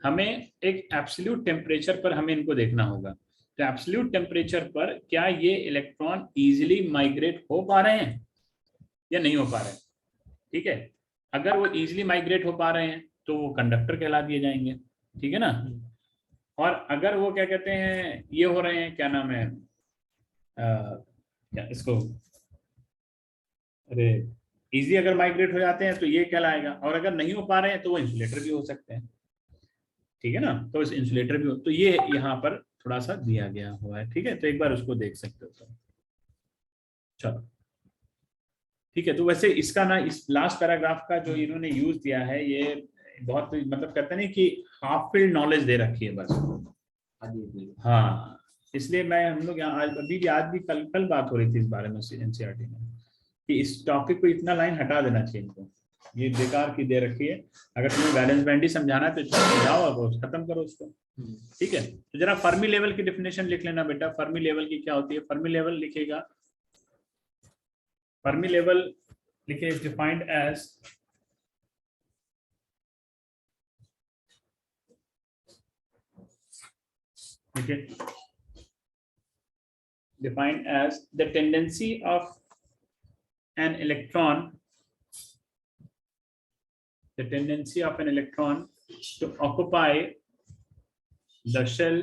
हमें एक एब्सोल्यूट टेम्परेचर पर हमें इनको देखना होगा। तो एब्सोल्यूट टेम्परेचर पर क्या ये इलेक्ट्रॉन इजीली माइग्रेट हो पा रहे हैं या नहीं हो पा रहे हैं। ठीक है, अगर वो इजीली माइग्रेट हो पा रहे हैं तो वो कंडक्टर कहला दिए जाएंगे, ठीक है ना। और अगर वो क्या कहते हैं, ये हो रहे हैं, क्या नाम है, क्या इसको, अरे इजी अगर माइग्रेट हो जाते हैं तो ये कहलाएगा, और अगर नहीं हो पा रहे हैं तो वो इंसुलेटर भी हो सकते हैं, ठीक है ना। तो इस इंसुलेटर भी हो, तो ये यहाँ पर थोड़ा सा दिया गया हुआ है, ठीक है, तो एक बार उसको देख सकते हो। तो चलो ठीक है, तो वैसे इसका ना, इस लास्ट पैराग्राफ का जो इन्होंने यूज दिया है, ये बहुत मतलब कहते हैं कि हाफ फील्ड नॉलेज दे रखी है बस। हाँ, इसलिए मैं, हम लोग यहाँ आज अभी भी, आज भी कल बात हो रही थी इस बारे में एनसीईआरटी में, कि इस टॉपिक को इतना लाइन हटा देना चाहिए इनको, ये बेकार की दे रखी है। अगर तुम्हें बैलेंस बैंड ही समझाना है तो समझाओ और खत्म करो उसको, ठीक है। तो जरा फर्मी लेवल की डेफिनेशन लिख लेना बेटा। फर्मी लेवल की क्या होती है, फर्मी लेवल लिखेगा, फर्मी लेवल लिखे is defined as defined as the tendency of an electron to occupy the shell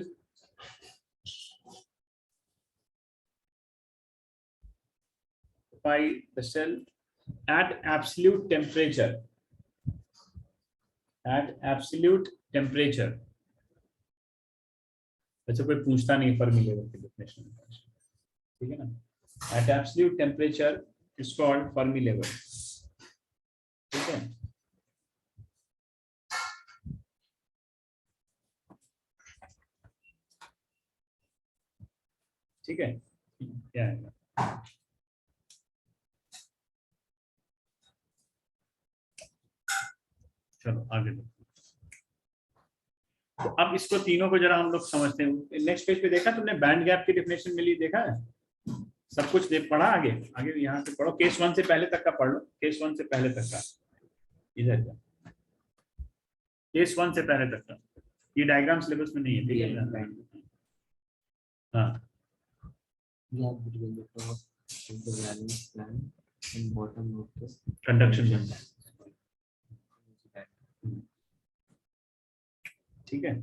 at absolute temperature, अच्छा कोई पूछता नहीं फर्मी लेवल की डेफिनेशन, ठीक है ना। At absolute temperature is called Fermi level, ठीक है। ठीक है, क्या है, चलो आगे देखो। तो अब इसको तीनों को जरा हम लोग समझते हैं। नेक्स्ट पेज पे देखा तुमने, बैंड गैप की डेफिनेशन मिली, देखा है, सब कुछ देख पढ़ा। आगे आगे यहाँ से पढ़ो, केस 1 से पहले तक का पढ़ लो, केस 1 से पहले तक का, इधर का केस 1 से पहले तक का, ये डायग्राम सिलेबस में नहीं है, ठीक है। हाँ कंडक्शन, ठीक है।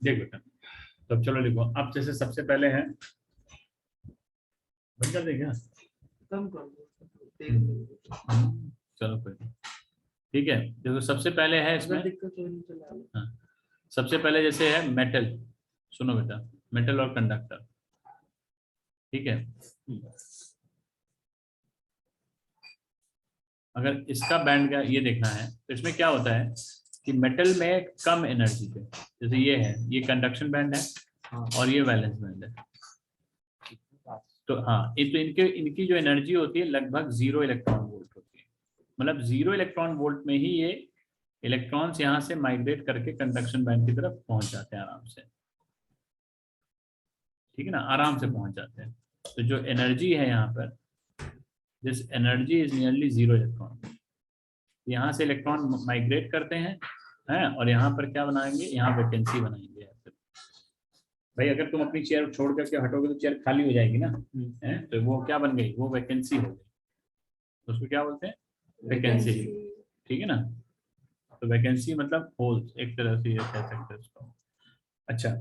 देख बेटा, तो चलो लिखो। अब जैसे सबसे पहले है, बंद कर देगा, कम कर दो। चलो कोई, ठीक है। देखो सबसे पहले है इसमें, दिक्कत हो नहीं चला। हाँ, सबसे पहले जैसे है मेटल, सुनो बेटा, मेटल और कंडक्टर, ठीक है। अगर इसका बैंड का ये देखना है तो इसमें क्या होता है कि मेटल में कम एनर्जी पे, जैसे ये है, ये कंडक्शन बैंड है और ये वैलेंस बैंड है। तो हाँ, ये तो इनकी जो एनर्जी होती है लगभग 0 इलेक्ट्रॉन वोल्ट होती है, मतलब 0 इलेक्ट्रॉन वोल्ट में ही ये इलेक्ट्रॉन्स यहाँ से माइग्रेट करके कंडक्शन बैंड की तरफ पहुंच जाते हैं आराम से, ठीक है ना, आराम से पहुंच जाते हैं। तो जो एनर्जी है यहाँ पर, this energy is nearly 0 electron, यहाँ से इलेक्ट्रॉन माइग्रेट करते हैं और यहाँ पर क्या बनाएंगे, यहाँ वैकेंसी बनाएंगे, भाई अगर तुम अपनी चेयर छोड़ करके हटोगे तो चेयर खाली हो जाएगी ना, है? तो वो क्या बन गई, वो वैकेंसी हो गई, तो उसको क्या बोलते हैं, वैकेंसी। ठीक है ना, तो वैकेंसी मतलब होल्स, एक तरह से ये कह सकते हैं उसको। अच्छा,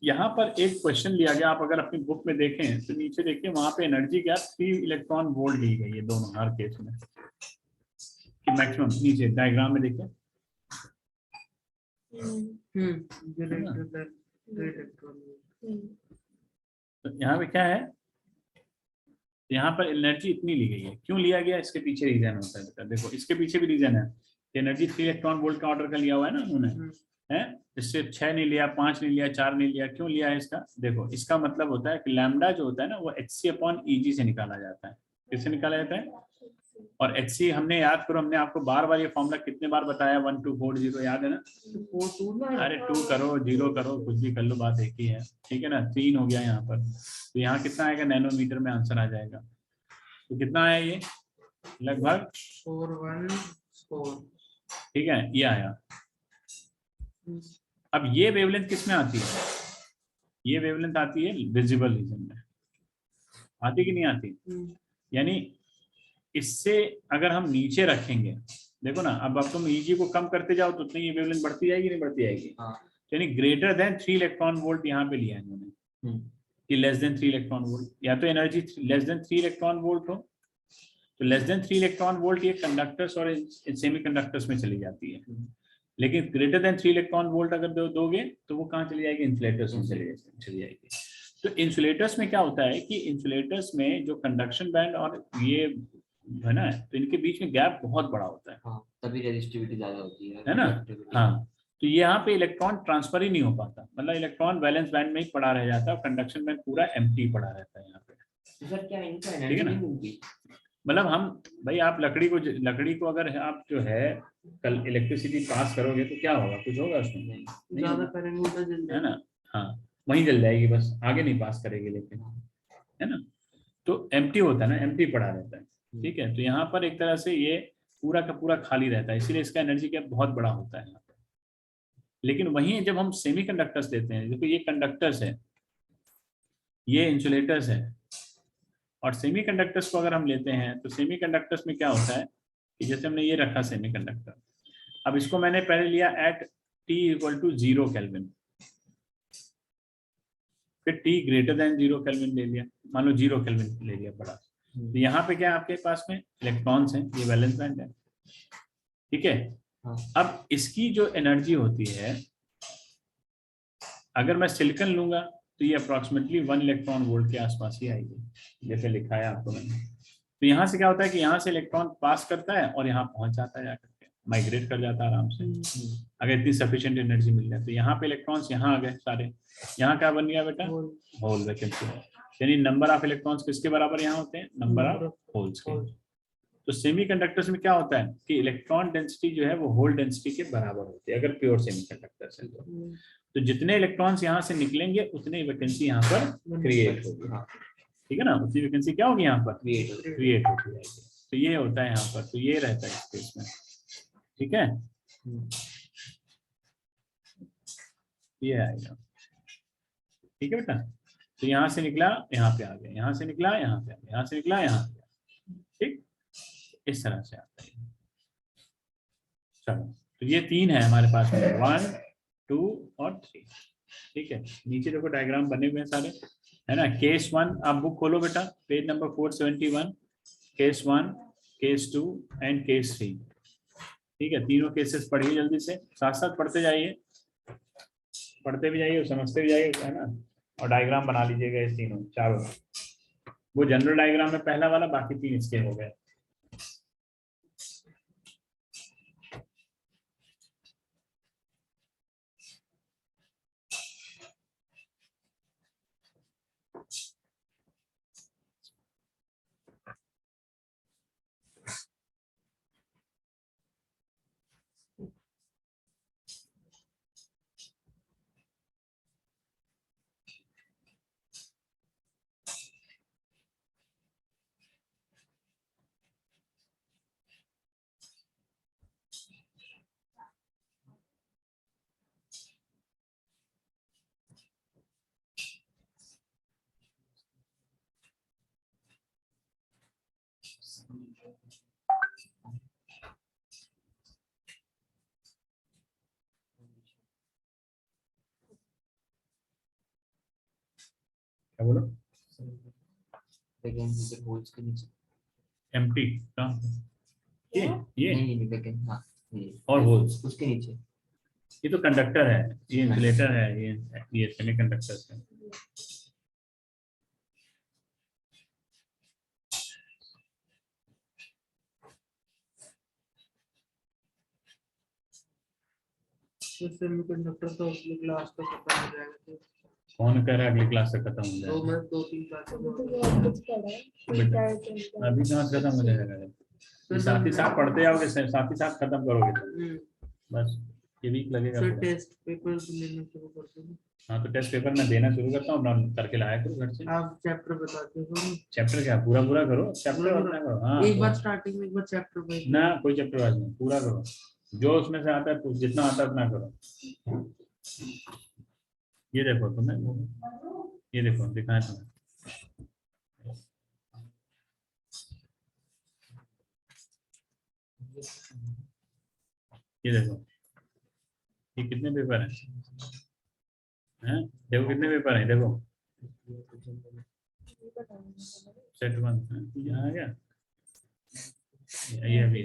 यहाँ पर एक क्वेश्चन लिया गया, आप अगर अपनी बुक में देखें तो नीचे देखिए, वहां पे एनर्जी क्या 3 इलेक्ट्रॉन वोल्ट दी गई है दोनों हर केस में, कि मैक्सिमम, नीचे डायग्राम में देखिए, greater than 3 electron volt. तो यहाँ पे क्या है, यहाँ पर एनर्जी इतनी ली गई है, क्यों लिया गया, इसके पीछे रीजन होता है बेटा, देखो इसके पीछे भी रीजन है, एनर्जी 3 इलेक्ट्रॉन वोल्ट का ऑर्डर का लिया हुआ है ना उन्होंने, है, इससे 6 नहीं लिया, 5 नहीं लिया, 4 नहीं लिया, क्यों लिया है इसका, देखो इसका मतलब होता है कि लैम्डा जो होता है ना वो HC/EG से निकाला जाता है, किससे निकाला जाता है, और HC हमने याद करो, हमने आपको बार बार ये फॉर्मूला कितने बार बताया, 1 2 4 0, याद है ना, अरे 2 करो 0 करो कुछ भी कर लो, बात एक ही है, ठीक है ना, 3 हो गया यहाँ पर, तो यहाँ कितना आएगा, नैनोमीटर में आंसर आ जाएगा, तो कितना आया ये, लगभग 414, ठीक है, ये आया। अब ये वेवलेंथ किस में आती है, ये वेवलेंथ आती है विजिबल रीजन में, आती कि नहीं आती, यानी इससे अगर हम नीचे रखेंगे, देखो ना, अब तुम ईजी को कम करते जाओ तो उतनी ये वेवलेंथ बढ़ती जाएगी, नहीं बढ़ती जाएगी, यानी ग्रेटर देन 3 इलेक्ट्रॉन वोल्ट यहाँ पे लिया है इन्होंने, कि लेस देन 3 इलेक्ट्रॉन वोल्ट, या तो energy less than 3 electron volt हो, तो लेस देन 3 इलेक्ट्रॉन वोल्ट ये कंडक्टर्स और सेमीकंडक्टर्स में चली जाती है, लेकिन ग्रेटर देन 3 इलेक्ट्रॉन वोल्ट अगर दोगे तो वो कहाँ चली जाएगी, इंसुलेटर्स में चली जाएगी। तो इंसुलेटर्स में क्या होता है कि इंसुलेटर्स में जो कंडक्शन बैंड और ये है ना, तो इनके बीच में गैप बहुत बड़ा होता है, तभी रेजिस्टिविटी ज्यादा होती है ना, हाँ, तो यहाँ पे इलेक्ट्रॉन ट्रांसफर ही नहीं हो पाता, मतलब इलेक्ट्रॉन वैलेंस बैंड में ही पड़ा रह जाता है और कंडक्शन बैंड पूरा एम्प्टी पड़ा रहता है यहाँ पे, सर क्या इनका ठीक है एनर्जी ना? नहीं मिलती, मतलब हम, भाई आप लकड़ी को अगर आप जो है कल इलेक्ट्रिसिटी पास करोगे तो क्या होगा, कुछ होगा उसमें, नहीं ज्यादा होगा, करंट होता जल है जाएगा। ना, हाँ, वहीं जल जाएगी बस, आगे नहीं पास करेगी, लेकिन है ना, तो एम्प्टी होता है ना, एम्प्टी पड़ा रहता है, ठीक है, तो यहाँ पर एक तरह से ये पूरा का पूरा खाली रहता है, इसीलिए इसका एनर्जी गैप बहुत बड़ा होता है यहाँ पर। लेकिन वहीं जब हम सेमीकंडक्टर्स देते हैं, देखो ये कंडक्टर्स है, ये इंसुलेटर्स है, और सेमीकंडक्टर्स को अगर हम लेते हैं तो सेमीकंडक्टर्स में क्या होता है कि जैसे हमने ये रखा सेमीकंडक्टर, अब इसको मैंने पहले लिया एट T = 0 केल्विन, फिर T ग्रेटर देन 0 केल्विन ले लिया, मान लो 0 केल्विन ले लिया बड़ा, तो यहाँ पे क्या है आपके पास में इलेक्ट्रॉन्स हैं, ये वैलेंस बैंड है, ठीक है, अब इसकी जो एनर्जी होती है, अगर मैं सिलिकॉन लूंगा तो ये अप्रोक्सीमेटली 1 इलेक्ट्रॉन वोल्ट के आसपास ही आएगी, जैसे लिखा है आपको मैंने, तो यहाँ से क्या होता है कि यहाँ से इलेक्ट्रॉन पास करता है और यहाँ पहुंच जाता है, जाकर के माइग्रेट कर जाता है आराम से, अगर इतनी सफिशिएंट एनर्जी मिल जाए, तो यहाँ पे इलेक्ट्रॉन्स यहाँ आ गए सारे, यहाँ क्या बन गया बेटा, होल वैकेंसी, यानी नंबर ऑफ इलेक्ट्रॉन्स किसके बराबर यहाँ होते हैं, नंबर ऑफ होल्स के। तो सेमीकंडक्टर्स में क्या होता है कि इलेक्ट्रॉन डेंसिटी जो है वो होल डेंसिटी के बराबर होती है, अगर प्योर सेमीकंडक्टर्स है तो जितने इलेक्ट्रॉन्स यहाँ से निकलेंगे उतनी वैकेंसी यहाँ पर क्रिएट होगी, ठीक है ना, उतनी वैकेंसी क्या होगी यहाँ पर, क्रिएट होती जाएगी, तो ये होता है यहाँ पर, तो ये रहता है इस केस में, ठीक है, ये आएगा, ठीक है बेटा, तो यहाँ से निकला यहाँ पे आ गया, यहाँ से निकला यहाँ पे आ गया, यहाँ से निकला यहाँ पे आ गया, ठीक, इस तरह से आता है। चलो, तो ये 3 है हमारे पास में, 1 2 और 3, ठीक है, नीचे देखो डायग्राम बने हुए हैं सारे, है ना, केस 1 आप बुक खोलो बेटा, page number 471, case 1 case 2 and case 3, ठीक है, तीनों केसेस पढ़िए जल्दी से, साथ साथ पढ़ते जाइए, पढ़ते भी जाइए और समझते भी जाइए, है ना, और डायग्राम बना लीजिएगा इस तीनों चारों, वो जनरल डायग्राम में पहला वाला, बाकी 3 इसके हो गए। क्या बोलो? बैकएंड यूजर होल्ड्स के नीचे। एम्प्टी कहाँ? ये ये नहीं नहीं बैकएंड, हाँ ये और होल्स, उसके नीचे। ये तो कंडक्टर है, ये इंसुलेटर है, ये सेमीकंडक्टर है। तो सेमीकंडक्टर तो अगली क्लास तक खत्म हो जाएगा। तो कौन कह रहा है अगली क्लास तक खत्म हो दो जाएगा? में 2-3 क्लास अभी तो बहुत कुछ पढ़ा है बेटा, अभी कहाँ से खत्म हो जाएगा? ये साथ ही साथ पढ़ते जाओगे, साथ ही साथ खत्म करोगे तो बस ये वीक लगेगा सर पूरा। टेस्ट पेपर लेना शुरू कर दो। हाँ तो टेस्ट पेपर मैं देना शुरू करता हूँ, अपना करके लाया करो घर से। आप चैप्टर बताते हो चैप्टर क्या पूरा पूरा करो, चैप्टर पूरा अपना करो। हाँ एक बार स्टार्टिंग में एक बार चैप्टर वाइज ना, कोई चैप्टर वाइज नहीं, पूरा करो जो उसमें से आता है, जितना आता है उतना करो। ये देखो तुम्हें, ये देखो दिखाया तुम्हें, ये देखो ये कितने पेपर हैं? देखो कितने पेपर हैं, देखो सेट वन ये आ गया, ये अभी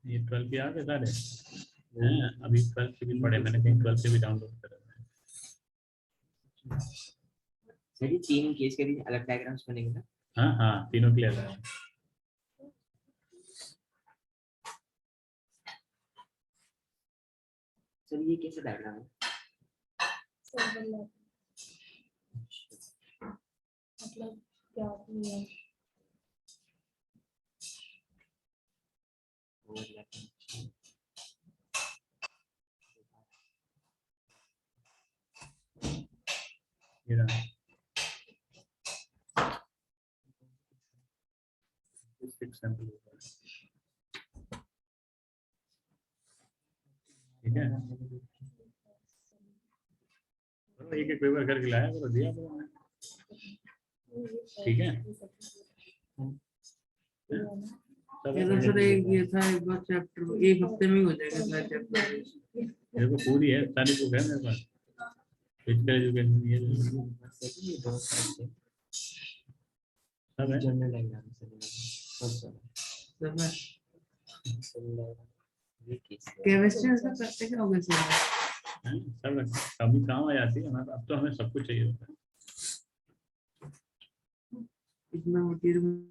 ये 12 के आ गए सारे हैं, अभी 12 के भी पढ़े मैंने, कहीं 12 से भी डाउनलोड करे। सर ये 3 केस के लिए अलग डायग्राम्स बनेंगे ना? हाँ हाँ तीनों क्लियर है। सर ये कैसे डायग्राम है? मतलब क्या नहीं है। ये रहा। Six sample होगा। ठीक है, एक एक पेपर करके लाया करो, दिया करो मैं। ठीक है ये तो सर एक ये था एक बार चैप्टर एक हफ्ते में ही हो जाएगा सारा चैप्टर। मेरे को पूरी है, सारी बुक है मेरे पास, फिजिकल एजुकेशन ये सब है। जनरल डायग्राम सर केमिस्ट्री में करते क्या होगा सर? हैं? सब कभी काम आ जाती है हमारे, अब तो हमें सब कुछ चाहिए होता है। इतना मटेरियल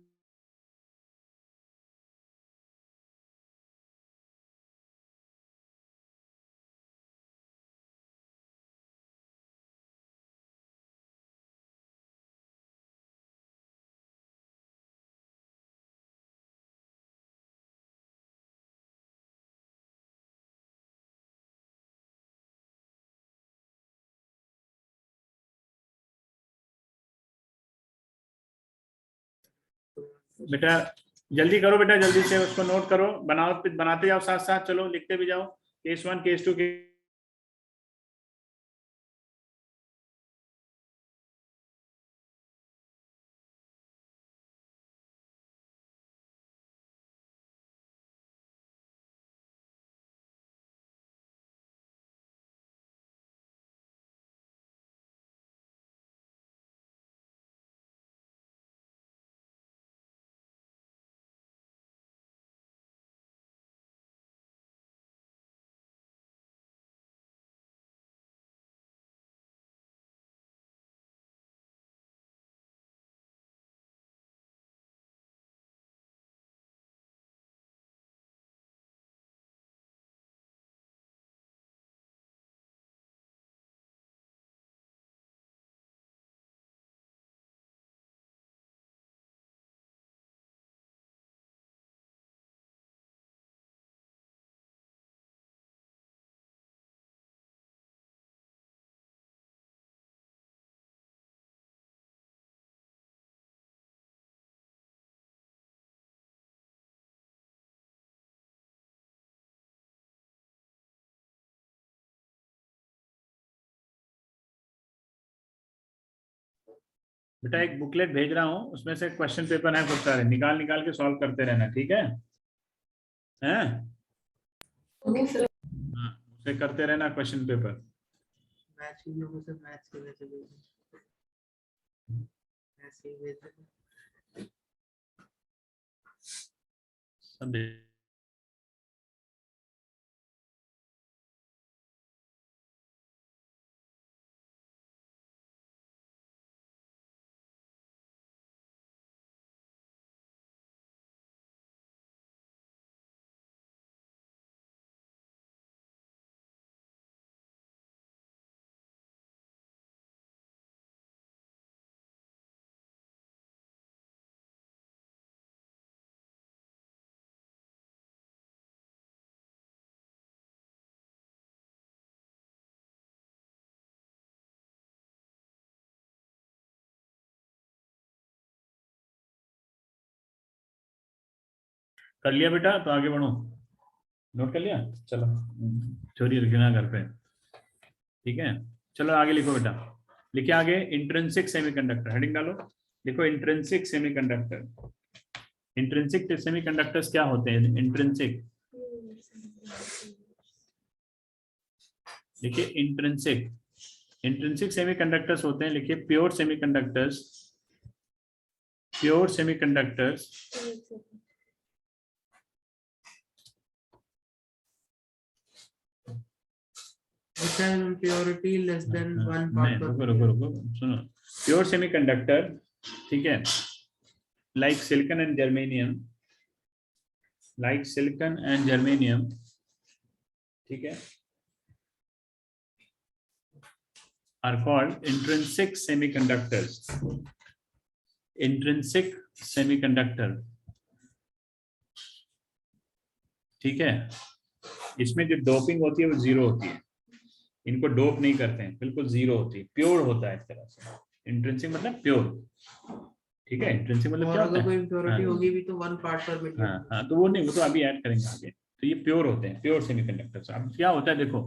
बेटा जल्दी करो, बेटा जल्दी से उसको नोट करो, बनाओ, बनाते जाओ साथ साथ, चलो लिखते भी जाओ, केस 1 केस 2 के बेटा एक बुकलेट भेज रहा हूँ, उसमें से क्वेश्चन पेपर है खूब सारे, निकाल निकाल के सॉल्व करते रहना, ठीक है? हैं? हाँ, उसे करते रहना क्वेश्चन पेपर। मैथ्स के लोगों से मैथ्स के वैसे भी ऐसे ही भेज सब कर लिया बेटा, तो आगे बढ़ो। नोट कर लिया? चलो, चोरी रखना घर पे, ठीक है? चलो आगे लिखो बेटा, लिखिए आगे। इंट्रिंसिक सेमीकंडक्टर, हेडिंग डालो, लिखो इंट्रिंसिक सेमीकंडक्टर। इंट्रिंसिक सेमीकंडक्टर्स क्या होते हैं? इंट्रिंसिक लिखिए, इंट्रिंसिक, इंट्रिंसिक सेमीकंडक्टर्स होते हैं, लिखिए pure semiconductors, pure semiconductors impurity less than 1 part per रुको रुको रुको, सुनो। प्योर सेमीकंडक्टर, ठीक है, like silicon and germanium, like silicon and germanium, ठीक है, are called intrinsic semiconductors, intrinsic semiconductor, ठीक है? इसमें जो डोपिंग होती है वो जीरो होती है, इनको डोप नहीं करते हैं, बिल्कुल जीरो होती है, प्योर होता है एक तरह से। इंट्रिंसिक मतलब प्योर, ठीक है? इंट्रिंसिक मतलब क्या होता है? कोई impurity होगी भी तो 1 part per million। हाँ हाँ, तो वो नहीं, वो तो अभी ऐड करेंगे आगे। तो ये प्योर होते हैं, प्योर सेमीकंडक्टर्स। अब क्या होता है देखो,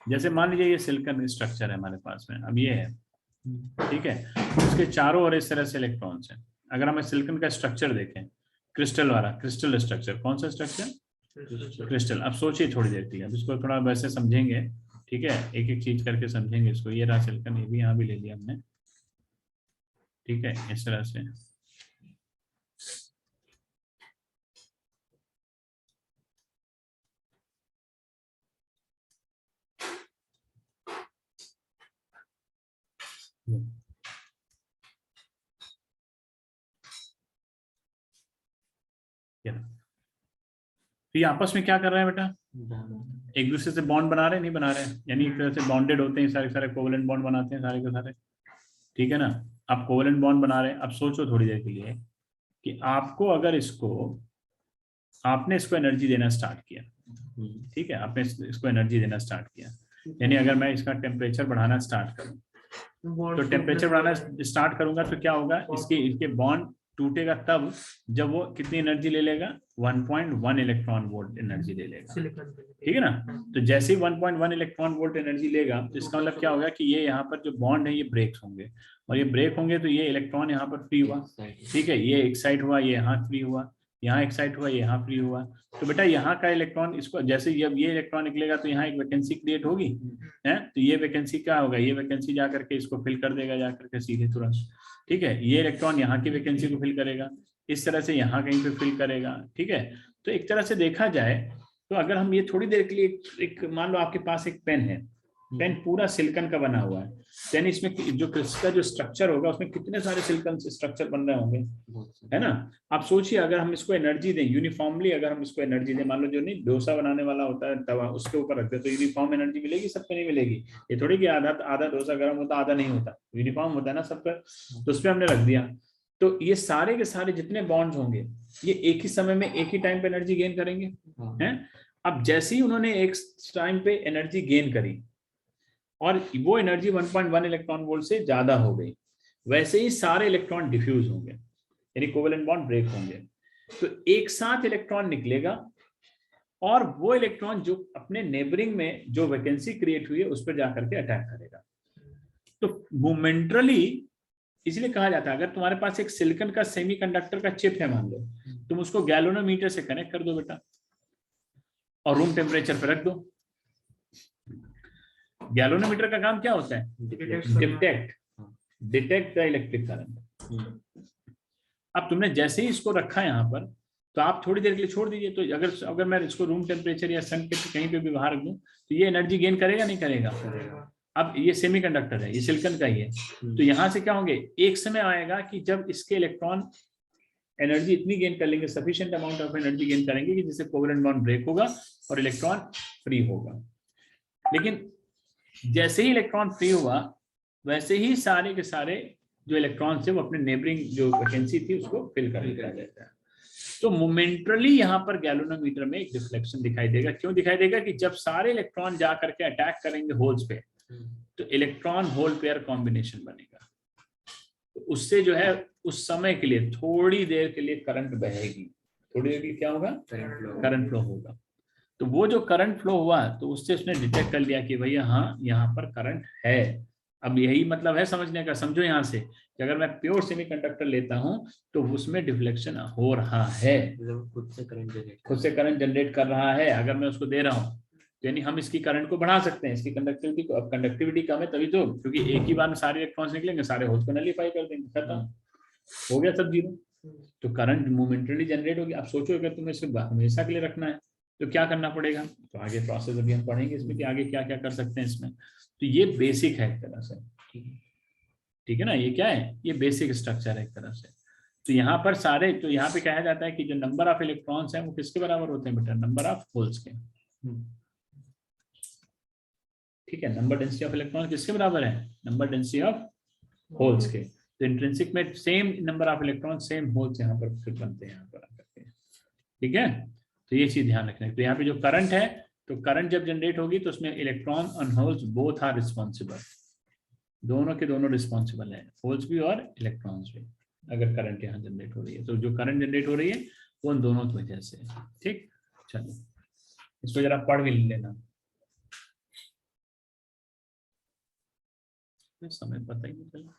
जैसे मान लीजिए ये सिलिकॉन स्ट्रक्चर है हमारे पास में, अब ये है, ठीक है, उसके चारों ओर इस तरह से इलेक्ट्रॉन्स हैं। अगर हम सिलिकॉन का स्ट्रक्चर देखें, क्रिस्टल वाला, क्रिस्टल स्ट्रक्चर, कौन सा स्ट्रक्चर? क्रिस्टल। अब सोचिए थोड़ी देर के लिए, अब इसको थोड़ा वैसे समझेंगे, ठीक है, एक एक चीज करके समझेंगे इसको। ये रहा सिलिकॉन, ये भी यहाँ भी ले लिया हमने, ठीक है, इस तरह से। तो ये आपस में क्या कर रहे हैं बेटा? एक दूसरे से बॉन्ड बना रहे हैं, नहीं बना रहे हैं? यानी एक तरह से बॉन्डेड होते हैं, सारे सारे कोवेलेंट बॉन्ड बनाते हैं सारे के सारे, ठीक है ना? आप कोवेलेंट बॉन्ड बना रहे हैं। अब सोचो थोड़ी देर के लिए कि आपको अगर आपने इसको एनर्जी देना स्टार्ट किया, ठीक है, आपने इसको एनर्जी देना स्टार्ट किया, यानी अगर मैं इसका टेम्परेचर बढ़ाना स्टार्ट करूं, तो टेम्परेचर बढ़ाना स्टार्ट करूंगा तो क्या होगा, इसके बॉन्ड टूटेगा तब जब वो कितनी एनर्जी ले लेगा? 1.1 इलेक्ट्रॉन वोल्ट एनर्जी ले लेगा, ठीक है ना? तो जैसे ही 1.1 इलेक्ट्रॉन वोल्ट एनर्जी लेगा, तो इसका मतलब क्या होगा कि ये यहाँ पर जो बॉन्ड है ये ब्रेक होंगे, और ये ब्रेक होंगे तो ये इलेक्ट्रॉन यहाँ पर फ्री हुआ, ठीक है, ये एक्साइट हुआ, ये यहाँ फ्री हुआ, यहाँ एक्साइट हुआ, ये यहाँ फ्री हुआ। तो बेटा यहाँ का इलेक्ट्रॉन, इसको जैसे जब ये इलेक्ट्रॉन निकलेगा तो यहाँ एक वैकेंसी क्रिएट होगी, है? तो ये वैकेंसी क्या होगा? ये वैकेंसी जा करके इसको फिल कर देगा, जा करके सीधे तुरंत, ठीक है? ये इलेक्ट्रॉन यहाँ की वैकेंसी को फिल करेगा, इस तरह से यहाँ कहीं पे फिल करेगा, ठीक है? तो एक तरह से देखा जाए तो अगर हम ये थोड़ी देर के लिए एक मान लो आपके पास एक पेन है, पेन पूरा सिलिकॉन का बना हुआ है, पेन इसमें जो इसका जो स्ट्रक्चर होगा उसमें कितने सारे सिलिकॉन स्ट्रक्चर बन रहे होंगे, है ना? आप सोचिए अगर हम इसको एनर्जी दें यूनिफॉर्मली, अगर हम इसको एनर्जी दें, मान लो जो नहीं डोसा बनाने वाला होता है तवा, उसके ऊपर रख दे तो यूनिफॉर्म एनर्जी मिलेगी? सबको नहीं मिलेगी। ये थोड़ी कि आधा आधा डोसा गर्म होता आधा नहीं होता, यूनिफॉर्म होता है ना सब पर। तो उस पर हमने रख दिया, तो ये सारे के सारे जितने बॉन्ड्स होंगे ये एक ही समय में एक ही टाइम पे एनर्जी गेन करेंगे, हैं? अब जैसे ही उन्होंने एक टाइम पे एनर्जी गेन करी और वो एनर्जी 1.1 इलेक्ट्रॉन वोल्ट से ज्यादा हो गई, वैसे ही सारे इलेक्ट्रॉन डिफ्यूज होंगे, यानी कोवेलेंट बॉन्ड ब्रेक होंगे। तो एक साथ इलेक्ट्रॉन निकलेगा और वो इलेक्ट्रॉन जो अपने नेबरिंग में जो वैकेंसी क्रिएट हुई है उस पर जाकर के अटैक करेगा। तो मोमेंटली इसलिए कहा जाता है अगर तुम्हारे पास एक सिलिकॉन का सेमीकंडक्टर का चिप है मान लो, तुम उसको गैल्वेनोमीटर से कनेक्ट कर दो बेटा और रूम टेम्परेचर पे रख दो। गैल्वेनोमीटर का काम क्या होता है? Detect the electric current. अब तुमने जैसे ही इसको रखा है यहाँ पर, तो आप थोड़ी देर के लिए छोड़ दीजिए। तो अगर मैं इसको रूम टेम्परेचर या सन के कहीं पे भी बाहर रख दूं तो ये एनर्जी गेन करेगा नहीं करेगा? अब ये सेमीकंडक्टर है, ये सिलिकॉन का ही है, तो यहाँ से क्या होंगे, एक समय आएगा कि जब इसके इलेक्ट्रॉन एनर्जी इतनी गेन कर लेंगे, sufficient amount of energy gain करेंगे कि जिससे कोवेलेंट बॉन्ड ब्रेक होगा और इलेक्ट्रॉन फ्री होगा। लेकिन जैसे ही इलेक्ट्रॉन फ्री हुआ वैसे ही सारे के सारे जो इलेक्ट्रॉन थे वो अपने नेबरिंग जो वैकेंसी थी उसको फिल कर देता है। तो मोमेंटली यहाँ पर गैल्वेनोमीटर में एक डिफ्लेक्शन दिखाई देगा। क्यों दिखाई देगा? कि जब सारे इलेक्ट्रॉन जा करके अटैक करेंगे होल्स पे तो इलेक्ट्रॉन होल पेयर कॉम्बिनेशन बनेगा, तो उससे जो है उस समय के लिए थोड़ी देर के लिए करंट बहेगी। थोड़ी देर के लिए क्या होगा? करंट फ्लो होगा। तो वो जो करंट फ्लो हुआ तो उससे उसने डिटेक्ट कर लिया कि भैया हाँ यहाँ पर करंट है। अब यही मतलब है समझने का। समझो यहाँ से कि अगर मैं प्योर सेमीकंडक्टर लेता हूँ तो उसमें डिफ्लेक्शन हो रहा है, खुद से करंट जनरेट कर रहा है। अगर मैं उसको दे रहा हूँ तो यानी हम इसकी करंट को बढ़ा सकते हैं, इसकी कंडक्टिविटी को। अब कंडक्टिविटी कम है तभी तो, क्योंकि एक ही बार में सारे इलेक्ट्रॉन्स निकलेंगे, सारे होल्स को नलीफाई कर देंगे, खत्म हो गया सब जीरो। तो करंट मोमेंटली जनरेट होगी। अब सोचो अगर तुम्हें इसे हमेशा के लिए रखना है तो क्या करना पड़ेगा? तो आगे प्रोसेस अभी हम पढ़ेंगे इसमें कि आगे क्या क्या कर सकते हैं इसमें। तो ये बेसिक है एक तरह से, ठीक है ना? ये क्या है? ये बेसिक स्ट्रक्चर है एक तरह से। तो यहाँ पर सारे, तो यहाँ पे कहा जाता है कि जो नंबर ऑफ इलेक्ट्रॉन्स हैं वो किसके बराबर होते हैं बेटा? नंबर ऑफ होल्स के। ठीक है, नंबर डेंसिटी ऑफ इलेक्ट्रॉन किसके बराबर है? नंबर डेंसिटी ऑफ होल्स के। तो इंट्रिंसिक में same number of electron same holes यहाँ पर फिर बनते हैं यहाँ पर आकर के। ठीक है, तो ये चीज ध्यान रखना है। तो यहाँ पे जो करंट है, तो करंट जब जनरेट होगी तो उसमें इलेक्ट्रॉन और होल्स बोथ आर रिस्पॉन्सिबल, दोनों के दोनों रिस्पॉन्सिबल है, होल्स भी और इलेक्ट्रॉन्स भी, अगर करंट यहाँ जनरेट हो रही है। तो जो करंट जनरेट हो रही है वो उन दोनों की वजह से। ठीक, चलो इसको जरा पढ़ भी लेना, समय पता ही नहीं चला।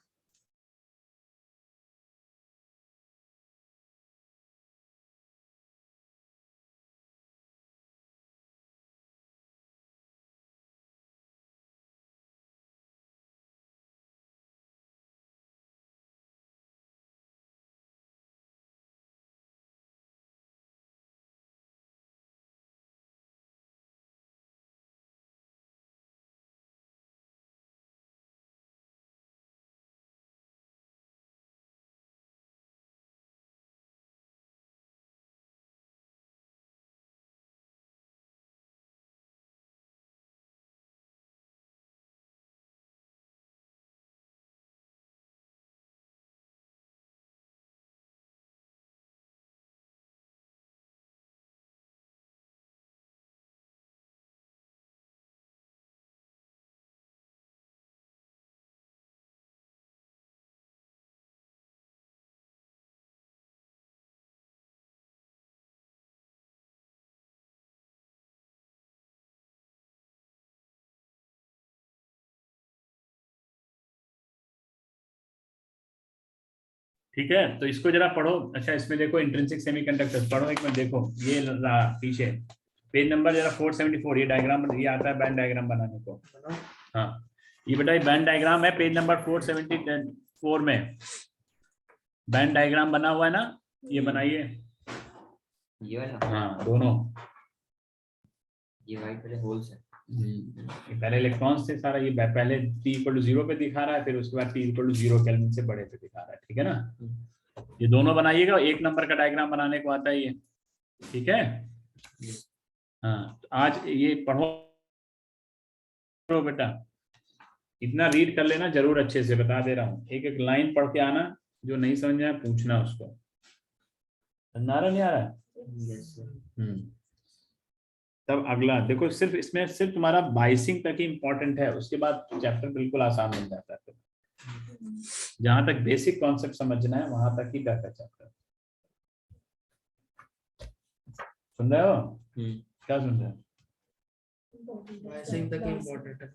ठीक है, तो इसको जरा पढ़ो। अच्छा, इसमें देखो इंट्रिंसिक सेमीकंडक्टर्स पढ़ो एक मिनट। देखो ये रहा पीछे पेज नंबर जरा 474, ये डायग्राम ये आता है बैंड डायग्राम बनाने को। हाँ ये बेटा ये बैंड डायग्राम है, पेज नंबर 474 में बैंड डायग्राम बना हुआ है ना, ये बनाइए। ये वाला? हाँ दोनों, ये वाइट वाले होल्स है। ये पहले इलेक्ट्रॉन्स थे सारा, ये पहले T=0 पे दिखा रहा है, फिर उसके बाद T=0 केल्विन से बड़े पे दिखा रहा है। ठीक है ना, ये दोनों बनाइएगा, एक नंबर का डायग्राम बनाने को आता है ये। ठीक है, हाँ तो आज ये पढ़ो बेटा, इतना रीड कर लेना जरूर, अच्छे से बता दे रहा हूँ, एक एक लाइन पढ़ के आना, जो नहीं समझ में आया पूछना उसको। नारा नहीं आ रहा है? तब अगला देखो, सिर्फ इसमें सिर्फ तुम्हारा बाइसिंग तक ही इंपॉर्टेंट है, उसके बाद चैप्टर बिल्कुल आसान बन जाता है। जहां तक बेसिक कॉन्सेप्ट समझना है वहां तक ही जाता है चैप्टर। सुन रहे हो? क्या सुन रहे हो? बाइसिंग तक इम्पोर्टेंट है।